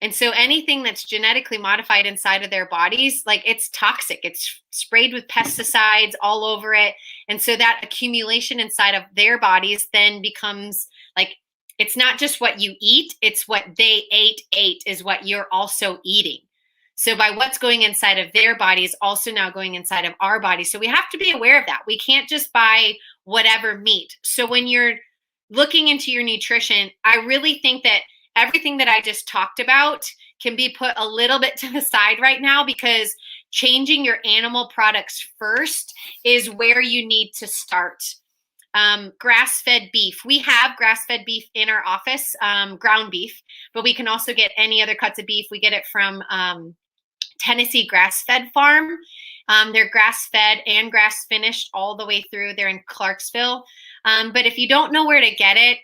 And so anything that's genetically modified inside of their bodies, like it's toxic. It's sprayed with pesticides all over it. And so that accumulation inside of their bodies then becomes like, it's not just what you eat, it's what they ate is what you're also eating. So by what's going inside of their bodies, also now going inside of our bodies. So we have to be aware of that. We can't just buy whatever meat. So when you're looking into your nutrition, I really think that everything that I just talked about can be put a little bit to the side right now, because changing your animal products first is where you need to start. Grass-fed beef. We have grass-fed beef in our office, ground beef, but we can also get any other cuts of beef. We get it from Tennessee Grass-Fed Farm. They're grass-fed and grass-finished all the way through. They're in Clarksville. But if you don't know where to get it,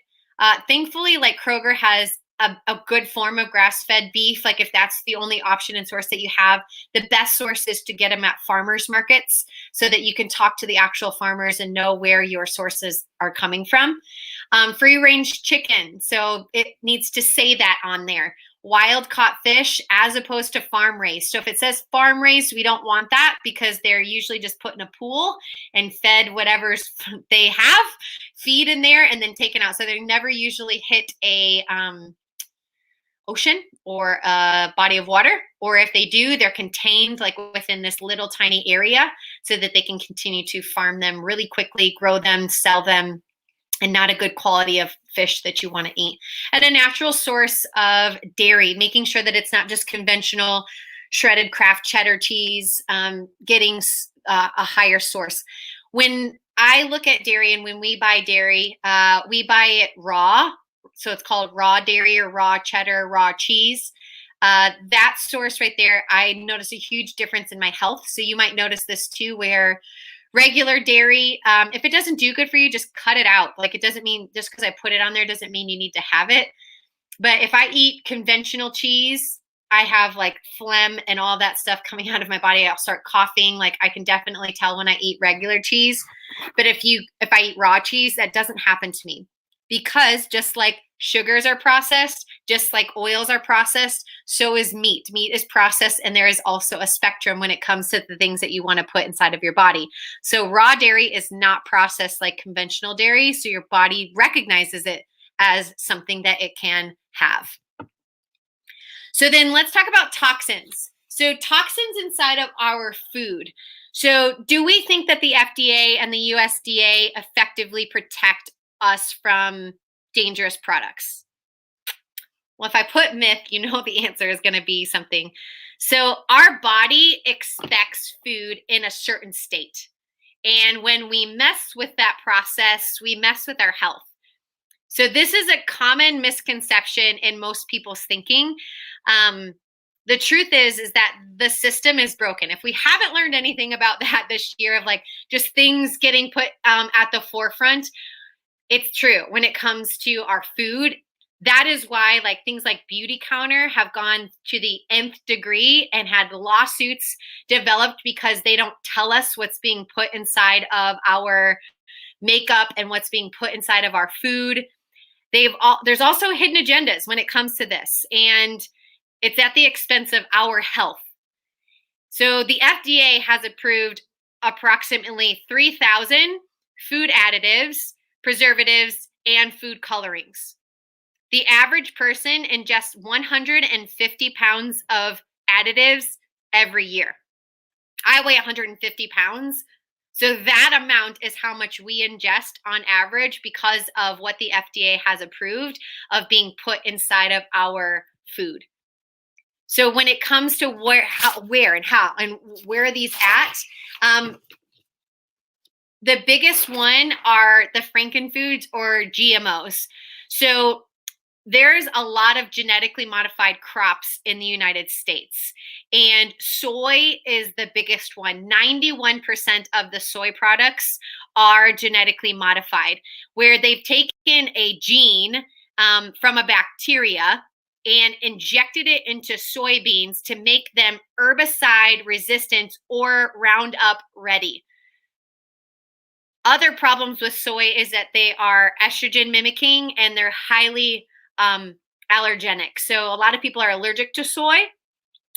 thankfully, like Kroger has a good form of grass-fed beef. Like if that's the only option and source that you have, the best source is to get them at farmers markets so that you can talk to the actual farmers and know where your sources are coming from. Free range chicken. So it needs to say that on there. Wild caught fish as opposed to farm raised. So if it says farm raised, we don't want that, because they're usually just put in a pool and fed whatever's they have, feed in there, and then taken out. So they never usually hit a ocean or a body of water, or if they do, they're contained like within this little tiny area so that they can continue to farm them really quickly, grow them, sell them, and not a good quality of fish that you want to eat. And a natural source of dairy, making sure that it's not just conventional shredded Kraft cheddar cheese, getting a higher source. When I look at dairy and when we buy dairy, we buy it raw. So it's called raw dairy or raw cheddar, raw cheese. That source right there, I notice a huge difference in my health. So you might notice this too, where regular dairy, if it doesn't do good for you, just cut it out. Like it doesn't mean just because I put it on there doesn't mean you need to have it. But if I eat conventional cheese, I have like phlegm and all that stuff coming out of my body. I'll start coughing. Like I can definitely tell when I eat regular cheese. But if I eat raw cheese, that doesn't happen to me. Because just like sugars are processed, just like oils are processed, so is meat. Meat is processed, and there is also a spectrum when it comes to the things that you want to put inside of your body. So raw dairy is not processed like conventional dairy, so your body recognizes it as something that it can have. So then let's talk about toxins. So toxins inside of our food. So do we think that the FDA and the USDA effectively protect us from dangerous products? Well, if I put myth, you know the answer is going to be something. So our body expects food in a certain state. And when we mess with that process, we mess with our health. So this is a common misconception in most people's thinking. The truth is that the system is broken. If we haven't learned anything about that this year of like just things getting put at the forefront, it's true when it comes to our food. That is why like things like Beauty Counter have gone to the nth degree and had lawsuits developed because they don't tell us what's being put inside of our makeup and what's being put inside of our food. There's also hidden agendas when it comes to this, and it's at the expense of our health. So the FDA has approved approximately 3,000 food additives, preservatives, and food colorings. The average person ingests 150 pounds of additives every year. I weigh 150 pounds. So that amount is how much we ingest on average because of what the FDA has approved of being put inside of our food. So when it comes to where are these at, the biggest one are the frankenfoods or GMOs. So there's a lot of genetically modified crops in the United States, and soy is the biggest one. 91% of the soy products are genetically modified, where they've taken a gene from a bacteria and injected it into soybeans to make them herbicide resistant or Roundup ready. Other problems with soy is that they are estrogen mimicking and they're highly allergenic. So a lot of people are allergic to soy,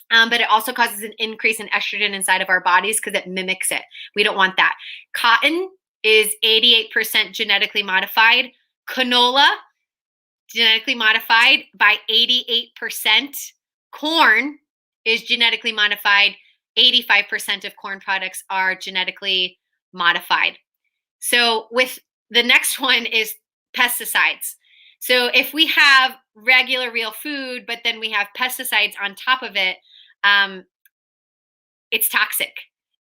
but it also causes an increase in estrogen inside of our bodies because it mimics it. We don't want that. Cotton is 88% genetically modified. Canola, genetically modified by 88%. Corn is genetically modified. 85% of corn products are genetically modified. So with the next one is pesticides. So if we have regular real food, but then we have pesticides on top of it, it's toxic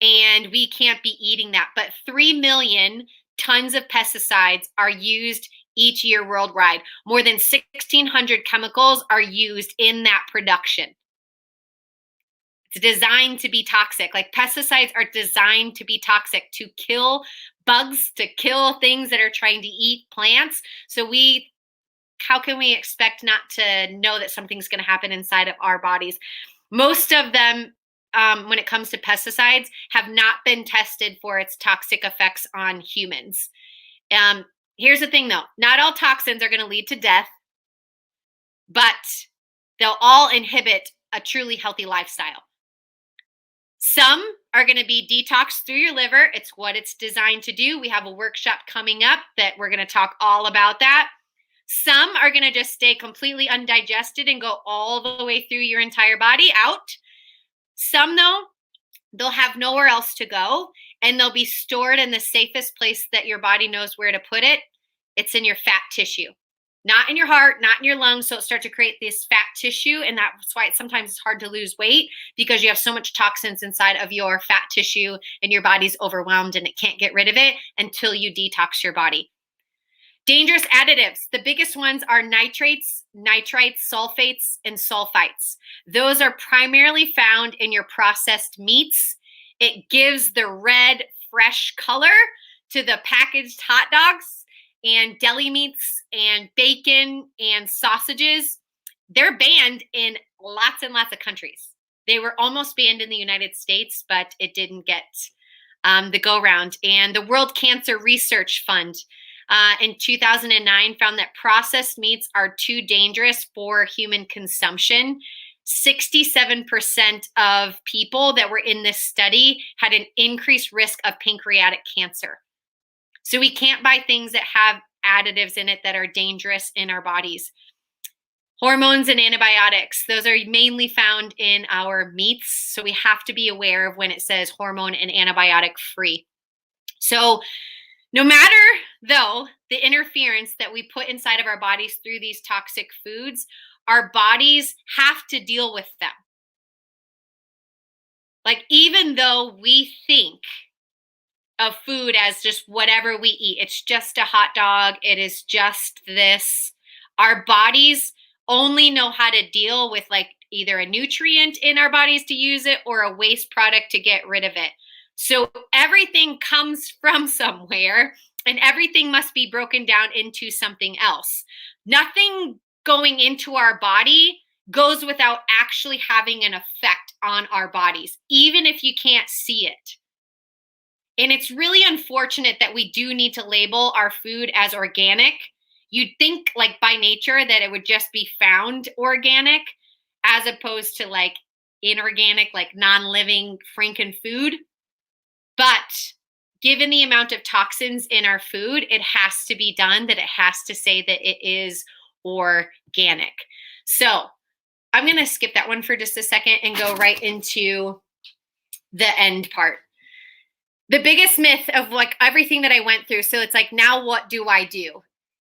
and we can't be eating that. But 3 million tons of pesticides are used each year worldwide. More than 1,600 chemicals are used in that production. It's designed to be toxic. Like pesticides are designed to be toxic, to kill bugs, to kill things that are trying to eat plants. So how can we expect not to know that something's going to happen inside of our bodies? Most of them, when it comes to pesticides, have not been tested for its toxic effects on humans. Here's the thing though, not all toxins are going to lead to death, but they'll all inhibit a truly healthy lifestyle. Some are going to be detox through your liver. It's what it's designed to do. We have a workshop coming up that we're going to talk all about that. Some are going to just stay completely undigested and go all the way through your entire body out. Some, though, they'll have nowhere else to go, and they'll be stored in the safest place that your body knows where to put it. It's in your fat tissue, not in your heart, not in your lungs. So it starts to create this fat tissue, and that's why sometimes it's hard to lose weight, because you have so much toxins inside of your fat tissue and your body's overwhelmed and it can't get rid of it until you detox your body. Dangerous additives. The biggest ones are nitrates, nitrites, sulfates, and sulfites. Those are primarily found in your processed meats. It gives the red, fresh color to the packaged hot dogs and deli meats and bacon and sausages. they're banned in lots and lots of countries. They were almost banned in the United States, but it didn't get the go-round. And the World Cancer Research Fund in 2009 found that processed meats are too dangerous for human consumption. 67% of people that were in this study had an increased risk of pancreatic cancer. So we can't buy things that have additives in it that are dangerous in our bodies. Hormones and antibiotics, those are mainly found in our meats. So we have to be aware of when it says hormone and antibiotic free. So no matter, though, the interference that we put inside of our bodies through these toxic foods, our bodies have to deal with them. Like, even though we think of food as just whatever we eat, it's just a hot dog, it is just this, our bodies only know how to deal with like either a nutrient in our bodies to use it or a waste product to get rid of it. So everything comes from somewhere and everything must be broken down into something else. Nothing going into our body goes without actually having an effect on our bodies, even if you can't see it. And it's really unfortunate that we do need to label our food as organic. You'd think like by nature that it would just be found organic as opposed to like inorganic, like non-living Franken food. But given the amount of toxins in our food, it has to be done that it has to say that it is organic. So I'm going to skip that one for just a second and go right into the end part. The biggest myth of like everything that I went through. So it's like, now what do I do?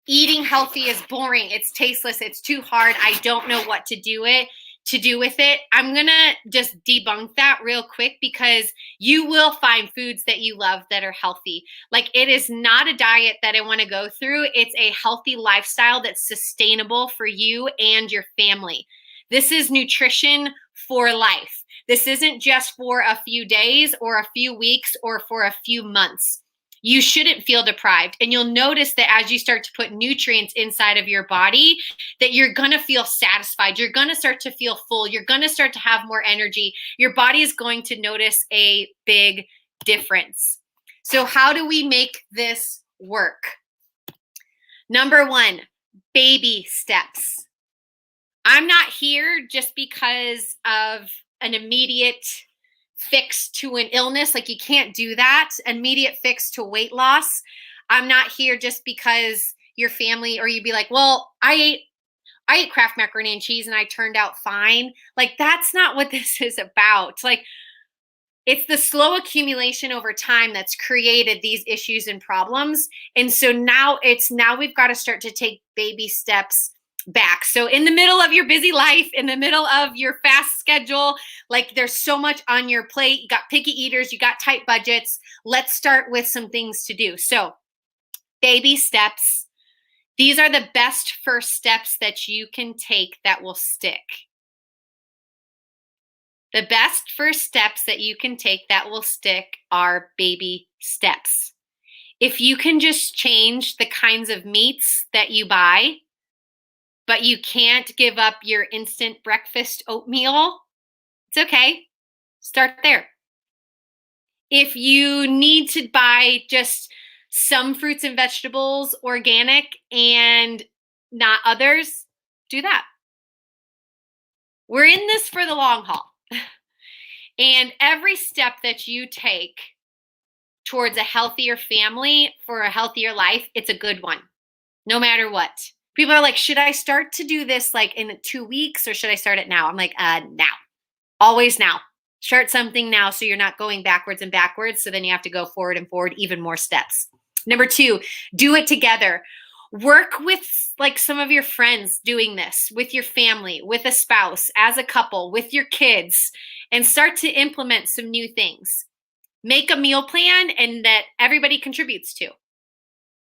Eating healthy is boring. It's tasteless. It's too hard. I don't know what to do with it. I'm going to just debunk that real quick because you will find foods that you love that are healthy. Like, it is not a diet that I want to go through. It's a healthy lifestyle that's sustainable for you and your family. This is nutrition for life. This isn't just for a few days or a few weeks or for a few months. You shouldn't feel deprived. And you'll notice that as you start to put nutrients inside of your body, that you're going to feel satisfied. You're going to start to feel full. You're going to start to have more energy. Your body is going to notice a big difference. So how do we make this work? Number one, baby steps. I'm not here just because of an immediate fix to an illness. Like, you can't do that. Immediate fix to weight loss. I'm not here just because your family, or you'd be like, well, I ate Kraft macaroni and cheese and I turned out fine. Like, that's not what this is about. Like, it's the slow accumulation over time that's created these issues and problems. And so now we've got to start to take baby steps back. So in the middle of your busy life, in the middle of your fast schedule, like, there's so much on your plate, you got picky eaters, you got tight budgets. Let's start with some things to do. So baby steps. These are the best first steps that you can take that will stick. The best first steps that you can take that will stick are baby steps. If you can just change the kinds of meats that you buy, but you can't give up your instant breakfast oatmeal, it's okay. Start there. If you need to buy just some fruits and vegetables organic and not others, do that. We're in this for the long haul. And every step that you take towards a healthier family, for a healthier life, it's a good one, no matter what. People are like, should I start to do this like in 2 weeks or should I start it now? I'm like, now. Always now. Start something now so you're not going backwards and backwards. So then you have to go forward and forward even more steps. Number 2, do it together. Work with like some of your friends doing this, with your family, with a spouse, as a couple, with your kids, and start to implement some new things. Make a meal plan and that everybody contributes to.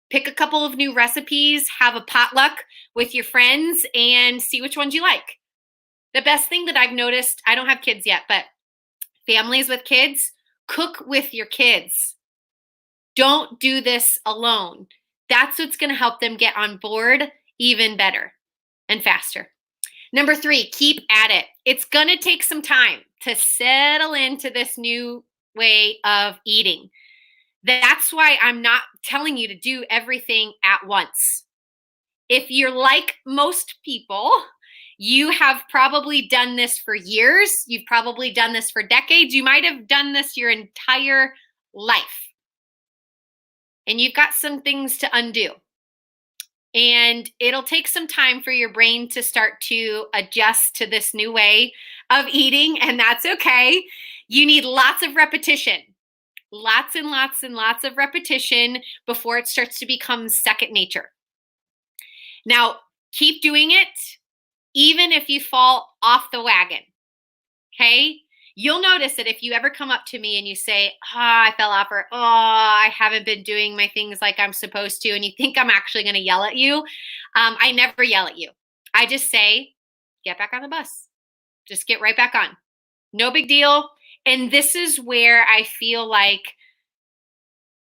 Pick a couple of new recipes, have a potluck with your friends, and see which ones you like. The best thing that I've noticed, I don't have kids yet, but families with kids, cook with your kids. Don't do this alone. That's what's going to help them get on board even better and faster. Number 3, keep at it. It's going to take some time to settle into this new way of eating. That's why I'm not telling you to do everything at once. If you're like most people, you have probably done this for years. You've probably done this for decades. You might have done this your entire life. And you've got some things to undo. And it'll take some time for your brain to start to adjust to this new way of eating, and that's okay. You need lots of repetition. Lots and lots and lots of repetition before it starts to become second nature. Now, keep doing it even if you fall off the wagon, okay? You'll notice that if you ever come up to me and you say, I fell off, or I haven't been doing my things like I'm supposed to, and you think I'm actually going to yell at you, I never yell at you. I just say, get back on the bus. Just get right back on. No big deal. And this is where I feel like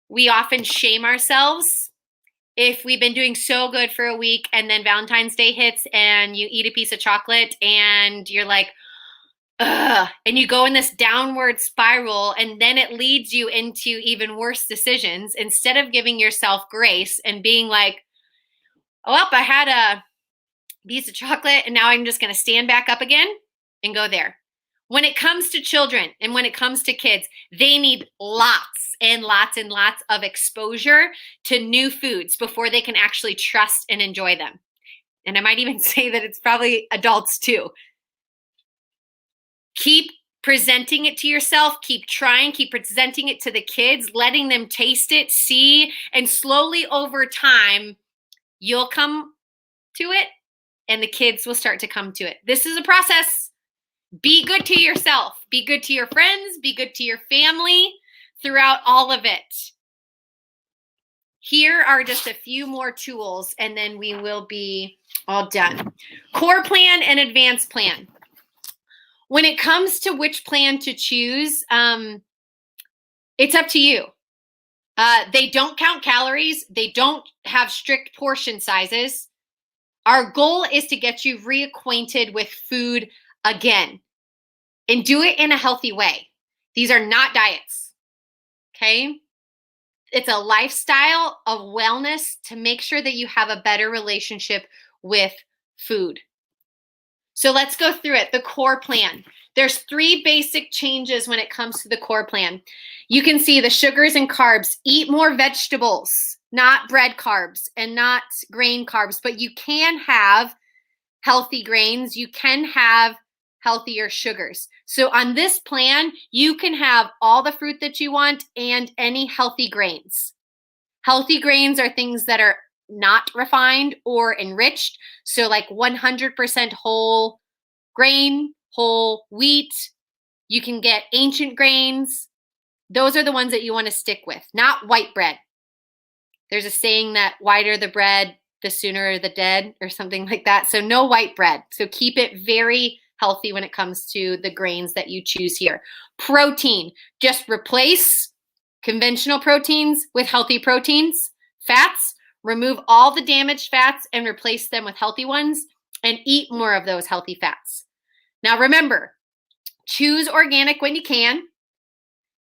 we often shame ourselves if we've been doing so good for a week and then Valentine's Day hits and you eat a piece of chocolate and you're like, ugh, and you go in this downward spiral, and then it leads you into even worse decisions instead of giving yourself grace and being like, well, I had a piece of chocolate and now I'm just going to stand back up again and go there. When it comes to children and when it comes to kids, they need lots and lots and lots of exposure to new foods before they can actually trust and enjoy them. And I might even say that it's probably adults too. Keep presenting it to yourself, keep trying, keep presenting it to the kids, letting them taste it, see, and slowly over time, you'll come to it and the kids will start to come to it. This is a process. Be good to yourself, be good to your friends, be good to your family throughout all of it. Here are just a few more tools and then we will be all done. Core plan and advanced plan. When it comes to which plan to choose, it's up to you. They don't count calories. They don't have strict portion sizes. Our goal is to get you reacquainted with food again and do it in a healthy way. These are not diets, okay? It's a lifestyle of wellness to make sure that you have a better relationship with food. So let's go through it. The core plan. There's 3 basic changes when it comes to the core plan. You can see the sugars and carbs. Eat more vegetables, not bread carbs and not grain carbs, but you can have healthy grains. You can have healthier sugars. So on this plan, you can have all the fruit that you want and any healthy grains. Healthy grains are things that are not refined or enriched. So like 100% whole grain, whole wheat. You can get ancient grains. Those are the ones that you want to stick with, not white bread. There's a saying that whiter the bread, the sooner the dead, or something like that. So no white bread. So keep it very healthy when it comes to the grains that you choose here. Protein, just replace conventional proteins with healthy proteins. Fats, remove all the damaged fats and replace them with healthy ones and eat more of those healthy fats. Now remember, choose organic when you can.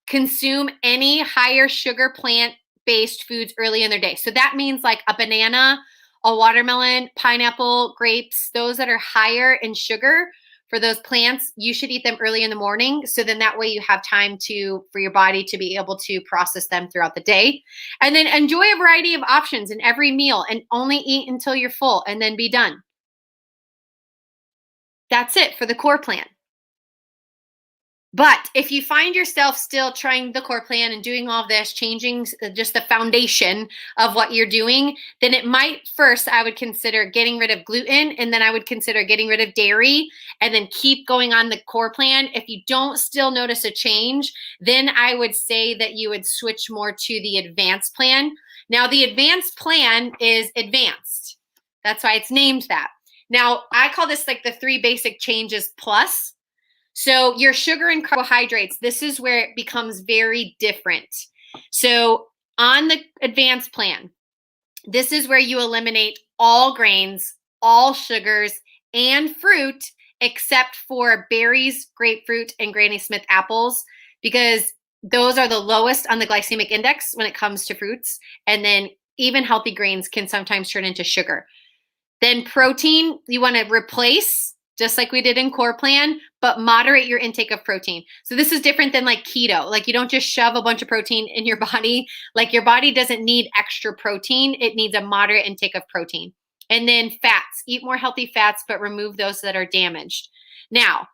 Consume any higher sugar plant-based foods early in their day. So that means like a banana, a watermelon, pineapple, grapes, those that are higher in sugar for those plants, you should eat them early in the morning. So then that way you have time for your body to be able to process them throughout the day. And then enjoy a variety of options in every meal and only eat until you're full and then be done. That's it for the core plan. But if you find yourself still trying the core plan and doing all of this, changing just the foundation of what you're doing, then it might first, I would consider getting rid of gluten, and then I would consider getting rid of dairy, and then keep going on the core plan. If you don't still notice a change, then I would say that you would switch more to the advanced plan. Now, the advanced plan is advanced. That's why it's named that. Now, I call this like the 3 basic changes plus. So your sugar and carbohydrates, this is where it becomes very different. So on the advanced plan, this is where you eliminate all grains, all sugars, and fruit, except for berries, grapefruit, and Granny Smith apples, because those are the lowest on the glycemic index when it comes to fruits. And then even healthy grains can sometimes turn into sugar. Then protein, you want to replace, just like we did in Core Plan, but moderate your intake of protein. So this is different than like keto. Like you don't just shove a bunch of protein in your body. Like your body doesn't need extra protein. It needs a moderate intake of protein. And then fats, eat more healthy fats, but remove those that are damaged. Now,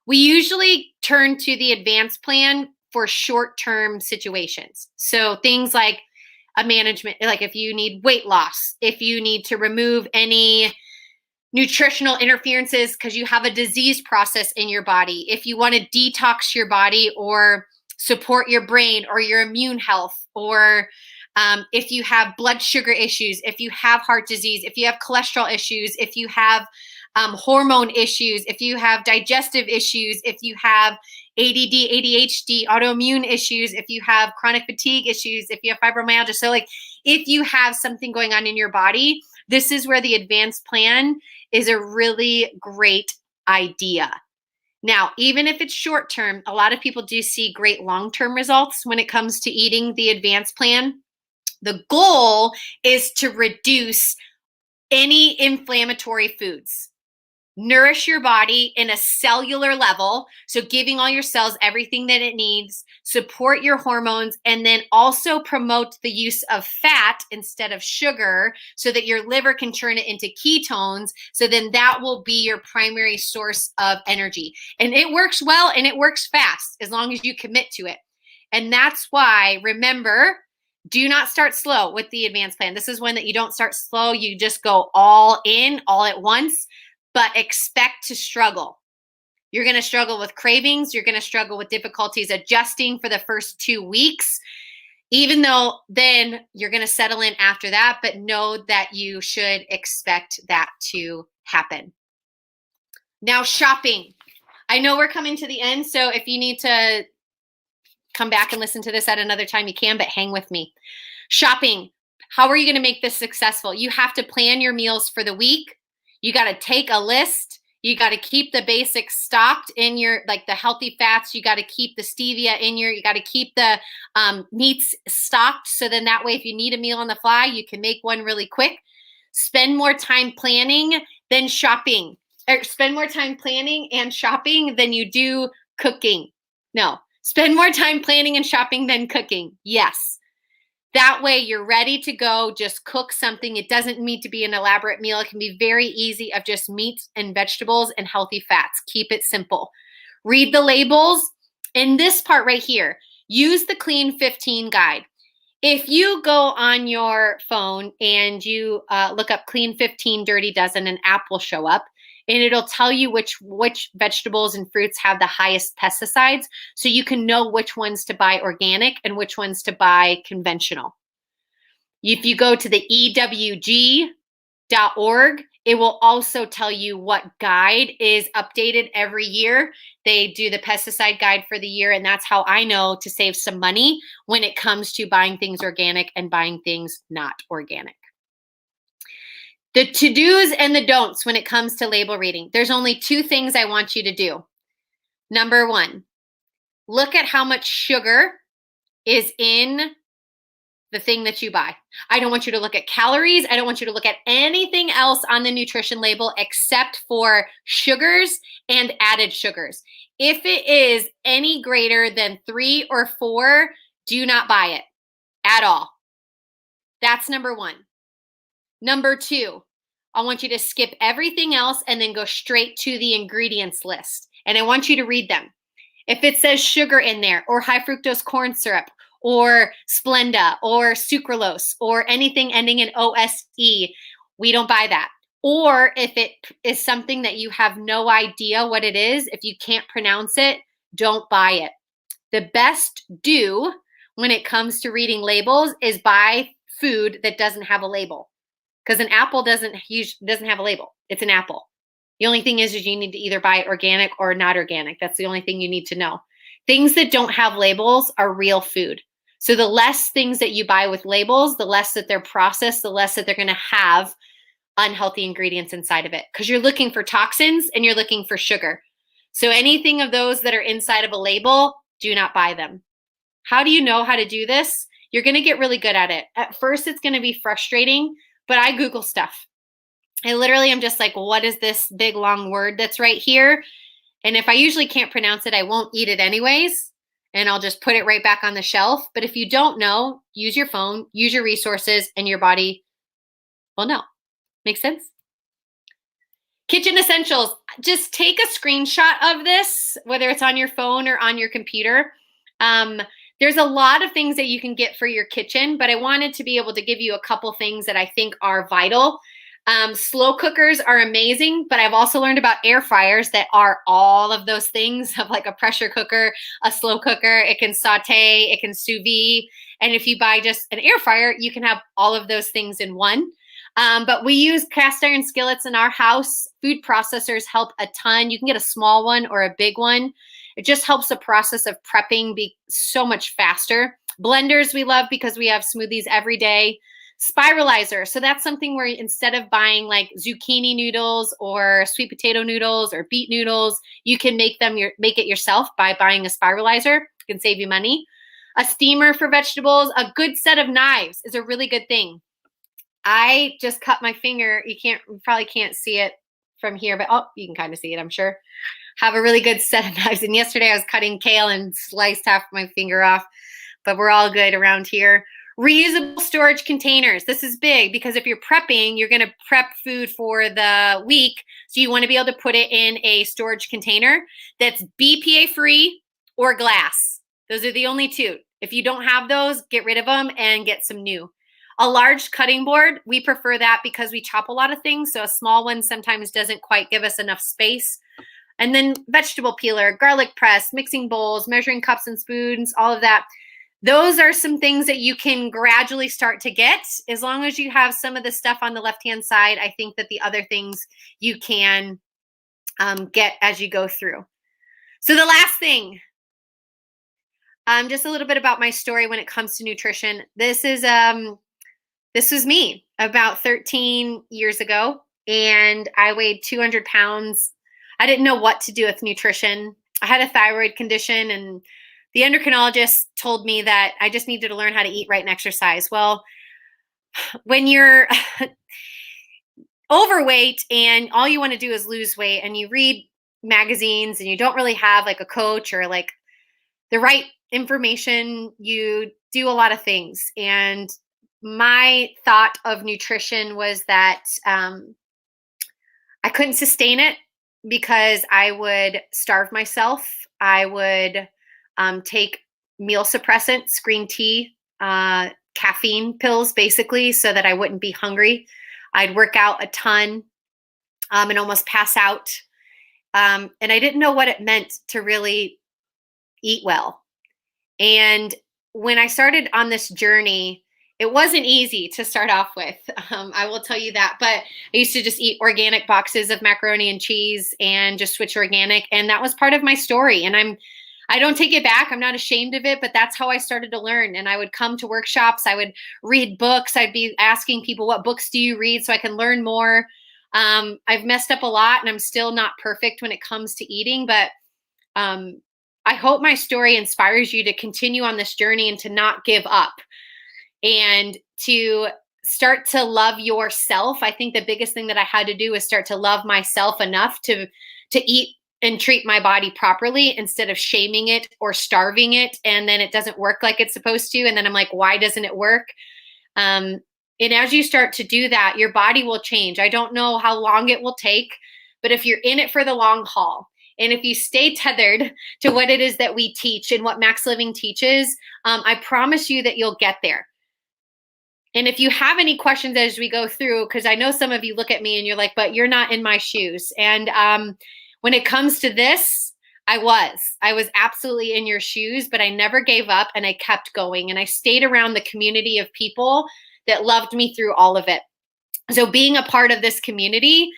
we usually turn to the advanced plan for short-term situations. So things like a management, like if you need weight loss, if you need to remove any nutritional interferences because you have a disease process in your body, if you want to detox your body or support your brain or your immune health, or if you have blood sugar issues, if you have heart disease, if you have cholesterol issues, if you have hormone issues, if you have digestive issues, if you have ADD, ADHD, autoimmune issues, if you have chronic fatigue issues, if you have fibromyalgia. So like if you have something going on in your body, this is where the advanced plan is a really great idea. Now, even if it's short term, a lot of people do see great long-term results when it comes to eating the advanced plan. The goal is to reduce any inflammatory foods. Nourish your body in a cellular level, so giving all your cells everything that it needs, support your hormones, and then also promote the use of fat instead of sugar so that your liver can turn it into ketones, so then that will be your primary source of energy. And it works well and it works fast as long as you commit to it. And that's why, remember, do not start slow with the advanced plan. This is one that you don't start slow, you just go all in, all at once. But expect to struggle. You're going to struggle with cravings. You're going to struggle with difficulties adjusting for the first 2 weeks, even though then you're going to settle in after that. But know that you should expect that to happen. Now, shopping. I know we're coming to the end, so if you need to come back and listen to this at another time, you can, but hang with me. Shopping. How are you going to make this successful? You have to plan your meals for the week. You got to take a list. You got to keep the basics stocked in your, like the healthy fats. You got to keep the stevia in your, you got to keep the meats stocked. So then that way, if you need a meal on the fly, you can make one really quick. Spend more time planning than shopping. Or spend more time planning and shopping than you do cooking. No, spend more time planning and shopping than cooking. Yes. That way you're ready to go, just cook something. It doesn't need to be an elaborate meal. It can be very easy of just meats and vegetables and healthy fats. Keep it simple. Read the labels. In this part right here, use the Clean 15 guide. If you go on your phone and you look up Clean 15 Dirty Dozen, an app will show up. And it'll tell you which vegetables and fruits have the highest pesticides, so you can know which ones to buy organic and which ones to buy conventional. If you go to the EWG.org, it will also tell you what guide is updated every year. They do the pesticide guide for the year, and that's how I know to save some money when it comes to buying things organic and buying things not organic. The to-dos and the don'ts when it comes to label reading. There's only 2 things I want you to do. Number 1, look at how much sugar is in the thing that you buy. I don't want you to look at calories. I don't want you to look at anything else on the nutrition label except for sugars and added sugars. If it is any greater than 3 or 4, do not buy it at all. That's number 1. Number 2, I want you to skip everything else and then go straight to the ingredients list. And I want you to read them. If it says sugar in there, or high fructose corn syrup, or Splenda, or sucralose, or anything ending in OSE, we don't buy that. Or if it is something that you have no idea what it is, if you can't pronounce it, don't buy it. The best do when it comes to reading labels is buy food that doesn't have a label. Because an apple doesn't have a label. It's an apple. The only thing is you need to either buy it organic or not organic. That's the only thing you need to know. Things that don't have labels are real food. So the less things that you buy with labels, the less that they're processed, the less that they're going to have unhealthy ingredients inside of it because you're looking for toxins and you're looking for sugar. So anything of those that are inside of a label, do not buy them. How do you know how to do this? You're going to get really good at it. At first, it's going to be frustrating, but I Google stuff. I literally am just like, what is this big long word that's right here? And if I usually can't pronounce it, I won't eat it anyways. And I'll just put it right back on the shelf. But if you don't know, use your phone, use your resources, and your body will know. Make sense? Kitchen essentials. Just take a screenshot of this, whether it's on your phone or on your computer. There's a lot of things that you can get for your kitchen, but I wanted to be able to give you a couple things that I think are vital. Slow cookers are amazing, but I've also learned about air fryers that are all of those things of like a pressure cooker, a slow cooker. It can saute, it can sous vide. And if you buy just an air fryer, you can have all of those things in one. But we use cast iron skillets in our house. Food processors help a ton. You can get a small one or a big one. It just helps the process of prepping be so much faster. Blenders we love because we have smoothies every day. Spiralizer. So that's something where instead of buying like zucchini noodles or sweet potato noodles or beet noodles, you can make it yourself by buying a spiralizer. It can save you money. A steamer for vegetables. A good set of knives is a really good thing. I just cut my finger. You probably can't see it from here, but oh, you can kind of see it, I'm sure. Have a really good set of knives. And yesterday I was cutting kale and sliced half my finger off, but we're all good around here. Reusable storage containers. This is big because if you're prepping, you're going to prep food for the week. So you want to be able to put it in a storage container that's BPA free or glass. Those are the only two. If you don't have those, get rid of them and get some new. A large cutting board, we prefer that because we chop a lot of things. So a small one sometimes doesn't quite give us enough space. And then vegetable peeler, garlic press, mixing bowls, measuring cups and spoons, all of that. Those are some things that you can gradually start to get. As long as you have some of the stuff on the left-hand side, I think that the other things you can get as you go through. So the last thing, just a little bit about my story when it comes to nutrition. This was me about 13 years ago, and I weighed 200 pounds. I didn't know what to do with nutrition. I had a thyroid condition, and the endocrinologist told me that I just needed to learn how to eat right and exercise. Well, when you're overweight and all you want to do is lose weight and you read magazines and you don't really have like a coach or like the right information, you do a lot of things. And my thought of nutrition was that I couldn't sustain it because I would starve myself. I would take meal suppressants, green tea, caffeine pills, basically, so that I wouldn't be hungry. I'd work out a ton and almost pass out. And I didn't know what it meant to really eat well. And when I started on this journey, it wasn't easy to start off with. I will tell you that. But I used to just eat organic boxes of macaroni and cheese and just switch organic. And that was part of my story. And I don't take it back. I'm not ashamed of it, but that's how I started to learn. And I would come to workshops. I would read books. I'd be asking people, what books do you read so I can learn more? I've messed up a lot and I'm still not perfect when it comes to eating, but I hope my story inspires you to continue on this journey and to not give up and to start to love yourself. I think the biggest thing that I had to do is start to love myself enough to eat and treat my body properly instead of shaming it or starving it. And then it doesn't work like it's supposed to. And then I'm like, why doesn't it work? And as you start to do that, your body will change. I don't know how long it will take, but if you're in it for the long haul, and if you stay tethered to what it is that we teach and what Max Living teaches, I promise you that you'll get there. And if you have any questions as we go through, because I know some of you look at me and you're like, but you're not in my shoes. And when it comes to this, I was absolutely in your shoes, but I never gave up and I kept going. And I stayed around the community of people that loved me through all of it. So being a part of this community,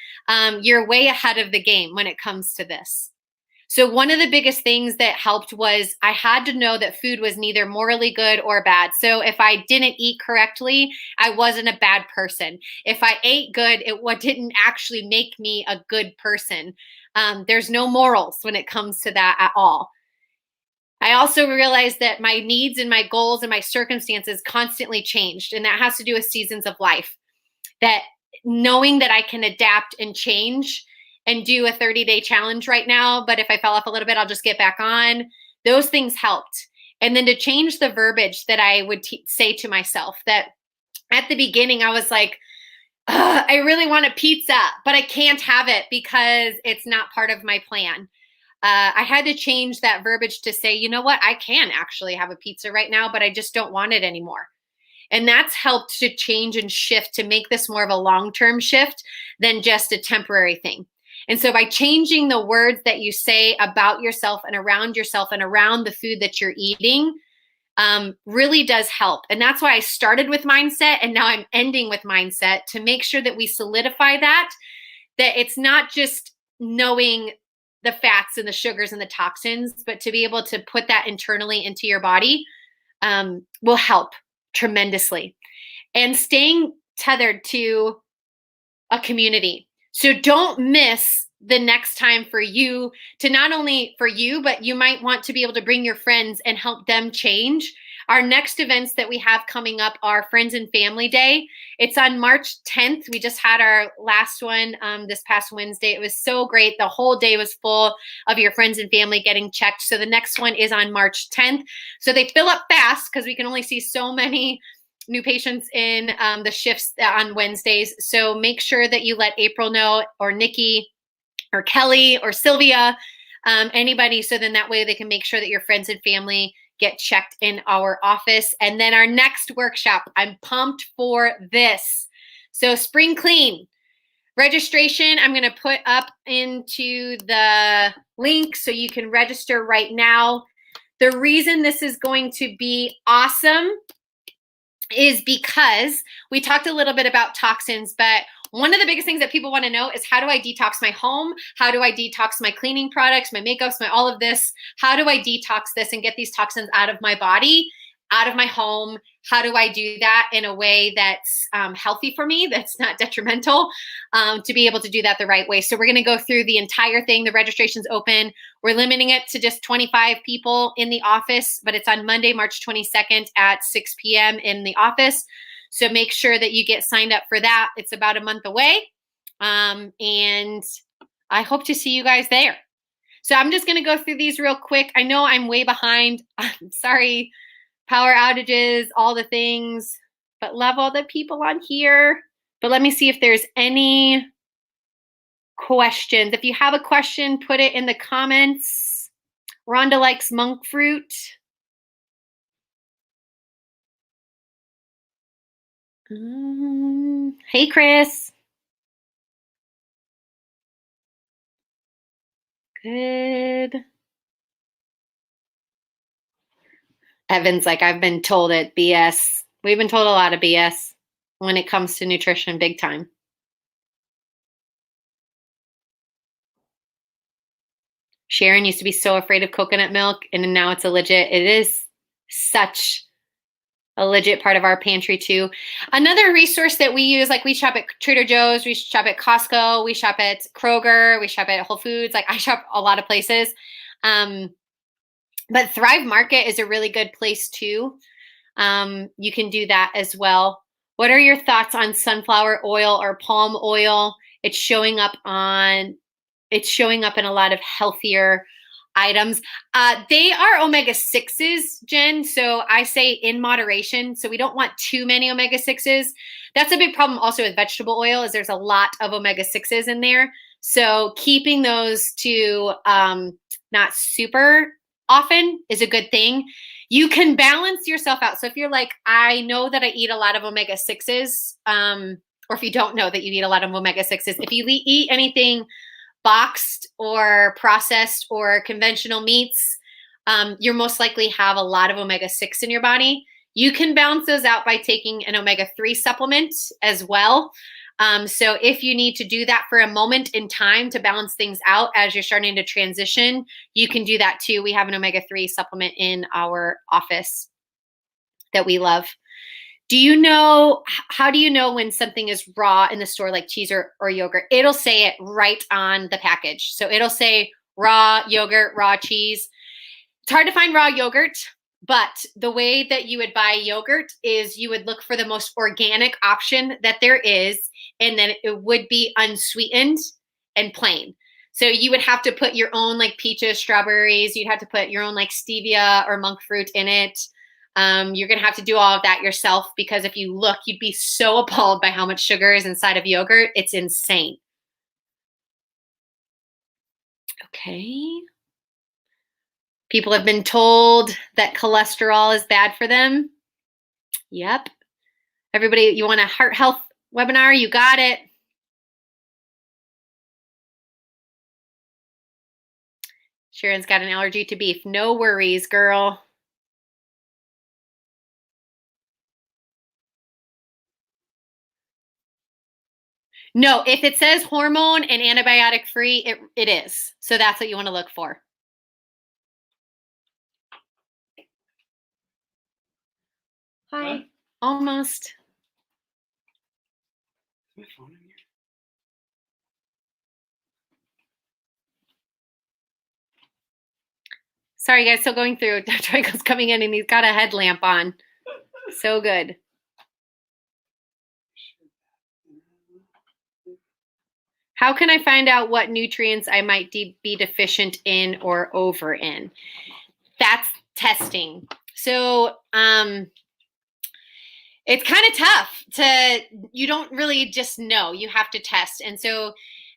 you're way ahead of the game when it comes to this. So one of the biggest things that helped was I had to know that food was neither morally good or bad. So if I didn't eat correctly, I wasn't a bad person. If I ate good, it didn't actually make me a good person. There's no morals when it comes to that at all. I also realized that my needs and my goals and my circumstances constantly changed, and that has to do with seasons of life. That knowing that I can adapt and change and do a 30-day challenge right now, but if I fell off a little bit, I'll just get back on. Those things helped. And then to change the verbiage that I would say to myself, that at the beginning I was like, I really want a pizza, but I can't have it because it's not part of my plan. I had to change that verbiage to say, you know what, I can actually have a pizza right now, but I just don't want it anymore. And that's helped to change and shift to make this more of a long-term shift than just a temporary thing. And so by changing the words that you say about yourself and around the food that you're eating, really does help. And that's why I started with mindset, and now I'm ending with mindset, to make sure that we solidify that it's not just knowing the fats and the sugars and the toxins, but to be able to put that internally into your body will help tremendously. And staying tethered to a community. So don't miss the next time for you to, not only for you, but you might want to be able to bring your friends and help them change. Our next events that we have coming up are Friends and Family Day. It's on March 10th. We just had our last one this past Wednesday. It was so great. The whole day was full of your friends and family getting checked. So the next one is on March 10th. So they fill up fast because we can only see so many new patients in the shifts on Wednesdays. So make sure that you let April know, or Nikki, or Kelly, or Sylvia, anybody, so then that way they can make sure that your friends and family get checked in our office. And then our next workshop, I'm pumped for this. So Spring Clean registration, I'm going to put up into the link so you can register right now. The reason this is going to be awesome is because we talked a little bit about toxins, but one of the biggest things that people want to know is, how do I detox my home? How do I detox my cleaning products, my makeups, my all of this? How do I detox this and get these toxins out of my body, out of my home? How do I do that in a way that's healthy for me, that's not detrimental, to be able to do that the right way? So we're going to go through the entire thing. The registration's open. We're limiting it to just 25 people in the office, but it's on Monday, March 22nd at 6 p.m. in the office. So make sure that you get signed up for that. It's about a month away. And I hope to see you guys there. So I'm just going to go through these real quick. I know I'm way behind. I'm sorry. Power outages, all the things, but love all the people on here. But let me see if there's any questions. If you have a question, put it in the comments. Rhonda likes monk fruit. Hey, Chris. Good. Evan's like, I've been told it, BS. We've been told a lot of BS when it comes to nutrition, big time. Sharon used to be so afraid of coconut milk, and now it is such a legit part of our pantry too. Another resource that we use, like we shop at Trader Joe's, we shop at Costco, we shop at Kroger, we shop at Whole Foods. Like I shop a lot of places. But Thrive Market is a really good place too. You can do that as well. What are your thoughts on sunflower oil or palm oil? It's showing up in a lot of healthier items. They are omega-6s, Jen. So I say in moderation. So we don't want too many omega-6s. That's a big problem also with vegetable oil, is there's a lot of omega-6s in there. So keeping those to not super often is a good thing. You can balance yourself out. So if you're like, I know that I eat a lot of omega-6s, or if you don't know that you eat a lot of omega-6s, if you eat anything boxed or processed or conventional meats, you're most likely have a lot of omega-6 in your body. You can balance those out by taking an omega-3 supplement as well. So if you need to do that for a moment in time to balance things out as you're starting to transition, you can do that too. We have an omega-3 supplement in our office that we love. How do you know when something is raw in the store, like cheese or yogurt? It'll say it right on the package. So it'll say raw yogurt, raw cheese. It's hard to find raw yogurt, but the way that you would buy yogurt is you would look for the most organic option that there is, and then it would be unsweetened and plain. So you would have to put your own like peaches, strawberries. You'd have to put your own like stevia or monk fruit in it. You're going to have to do all of that yourself, because if you look, you'd be so appalled by how much sugar is inside of yogurt. It's insane. Okay. People have been told that cholesterol is bad for them. Yep. Everybody, you want a heart health webinar? You got it. Sharon's got an allergy to beef. No worries, girl. No, if it says hormone and antibiotic free, it is. So that's what you want to look for. Hi. Huh? Almost. Is my phone in here? Sorry, guys. Still going through. Dr. Michael's coming in and he's got a headlamp on. So good. How can I find out what nutrients I might be deficient in or over in? That's testing. So it's kind of tough you don't really just know. You have to test. And so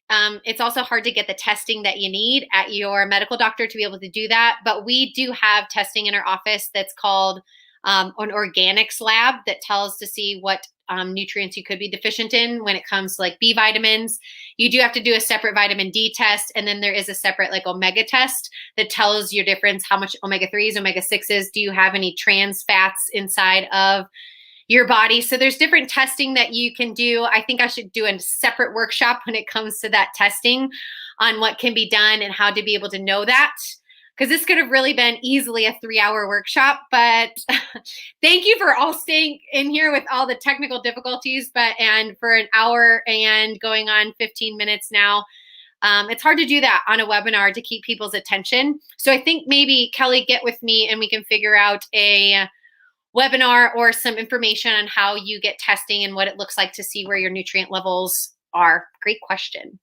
it's also hard to get the testing that you need at your medical doctor to be able to do that. But we do have testing in our office that's called an organics lab that tells to see what nutrients you could be deficient in when it comes to like B vitamins. You do have to do a separate vitamin D test, and then there is a separate like omega test that tells your difference, how much omega-3s, omega-6s, do you have any trans fats inside of your body. So there's different testing that you can do. I think I should do a separate workshop when it comes to that testing on what can be done and how to be able to know that. Because this could have really been easily a 3-hour workshop, but thank you for all staying in here with all the technical difficulties, and for an hour and going on 15 minutes now. It's hard to do that on a webinar to keep people's attention. So I think maybe Kelly, get with me and we can figure out a webinar or some information on how you get testing and what it looks like to see where your nutrient levels are. Great question.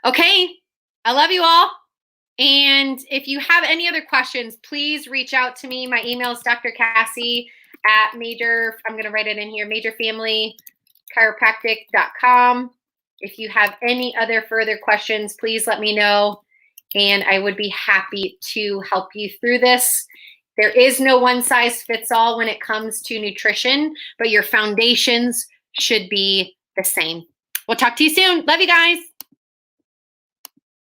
Okay, I love you all. And if you have any other questions, please reach out to me. My email is drcassie@major, I'm going to write it in here, majorfamilychiropractic.com. If you have any other further questions, please let me know, and I would be happy to help you through this. There is no one size fits all when it comes to nutrition, but your foundations should be the same. We'll talk to you soon. Love you guys.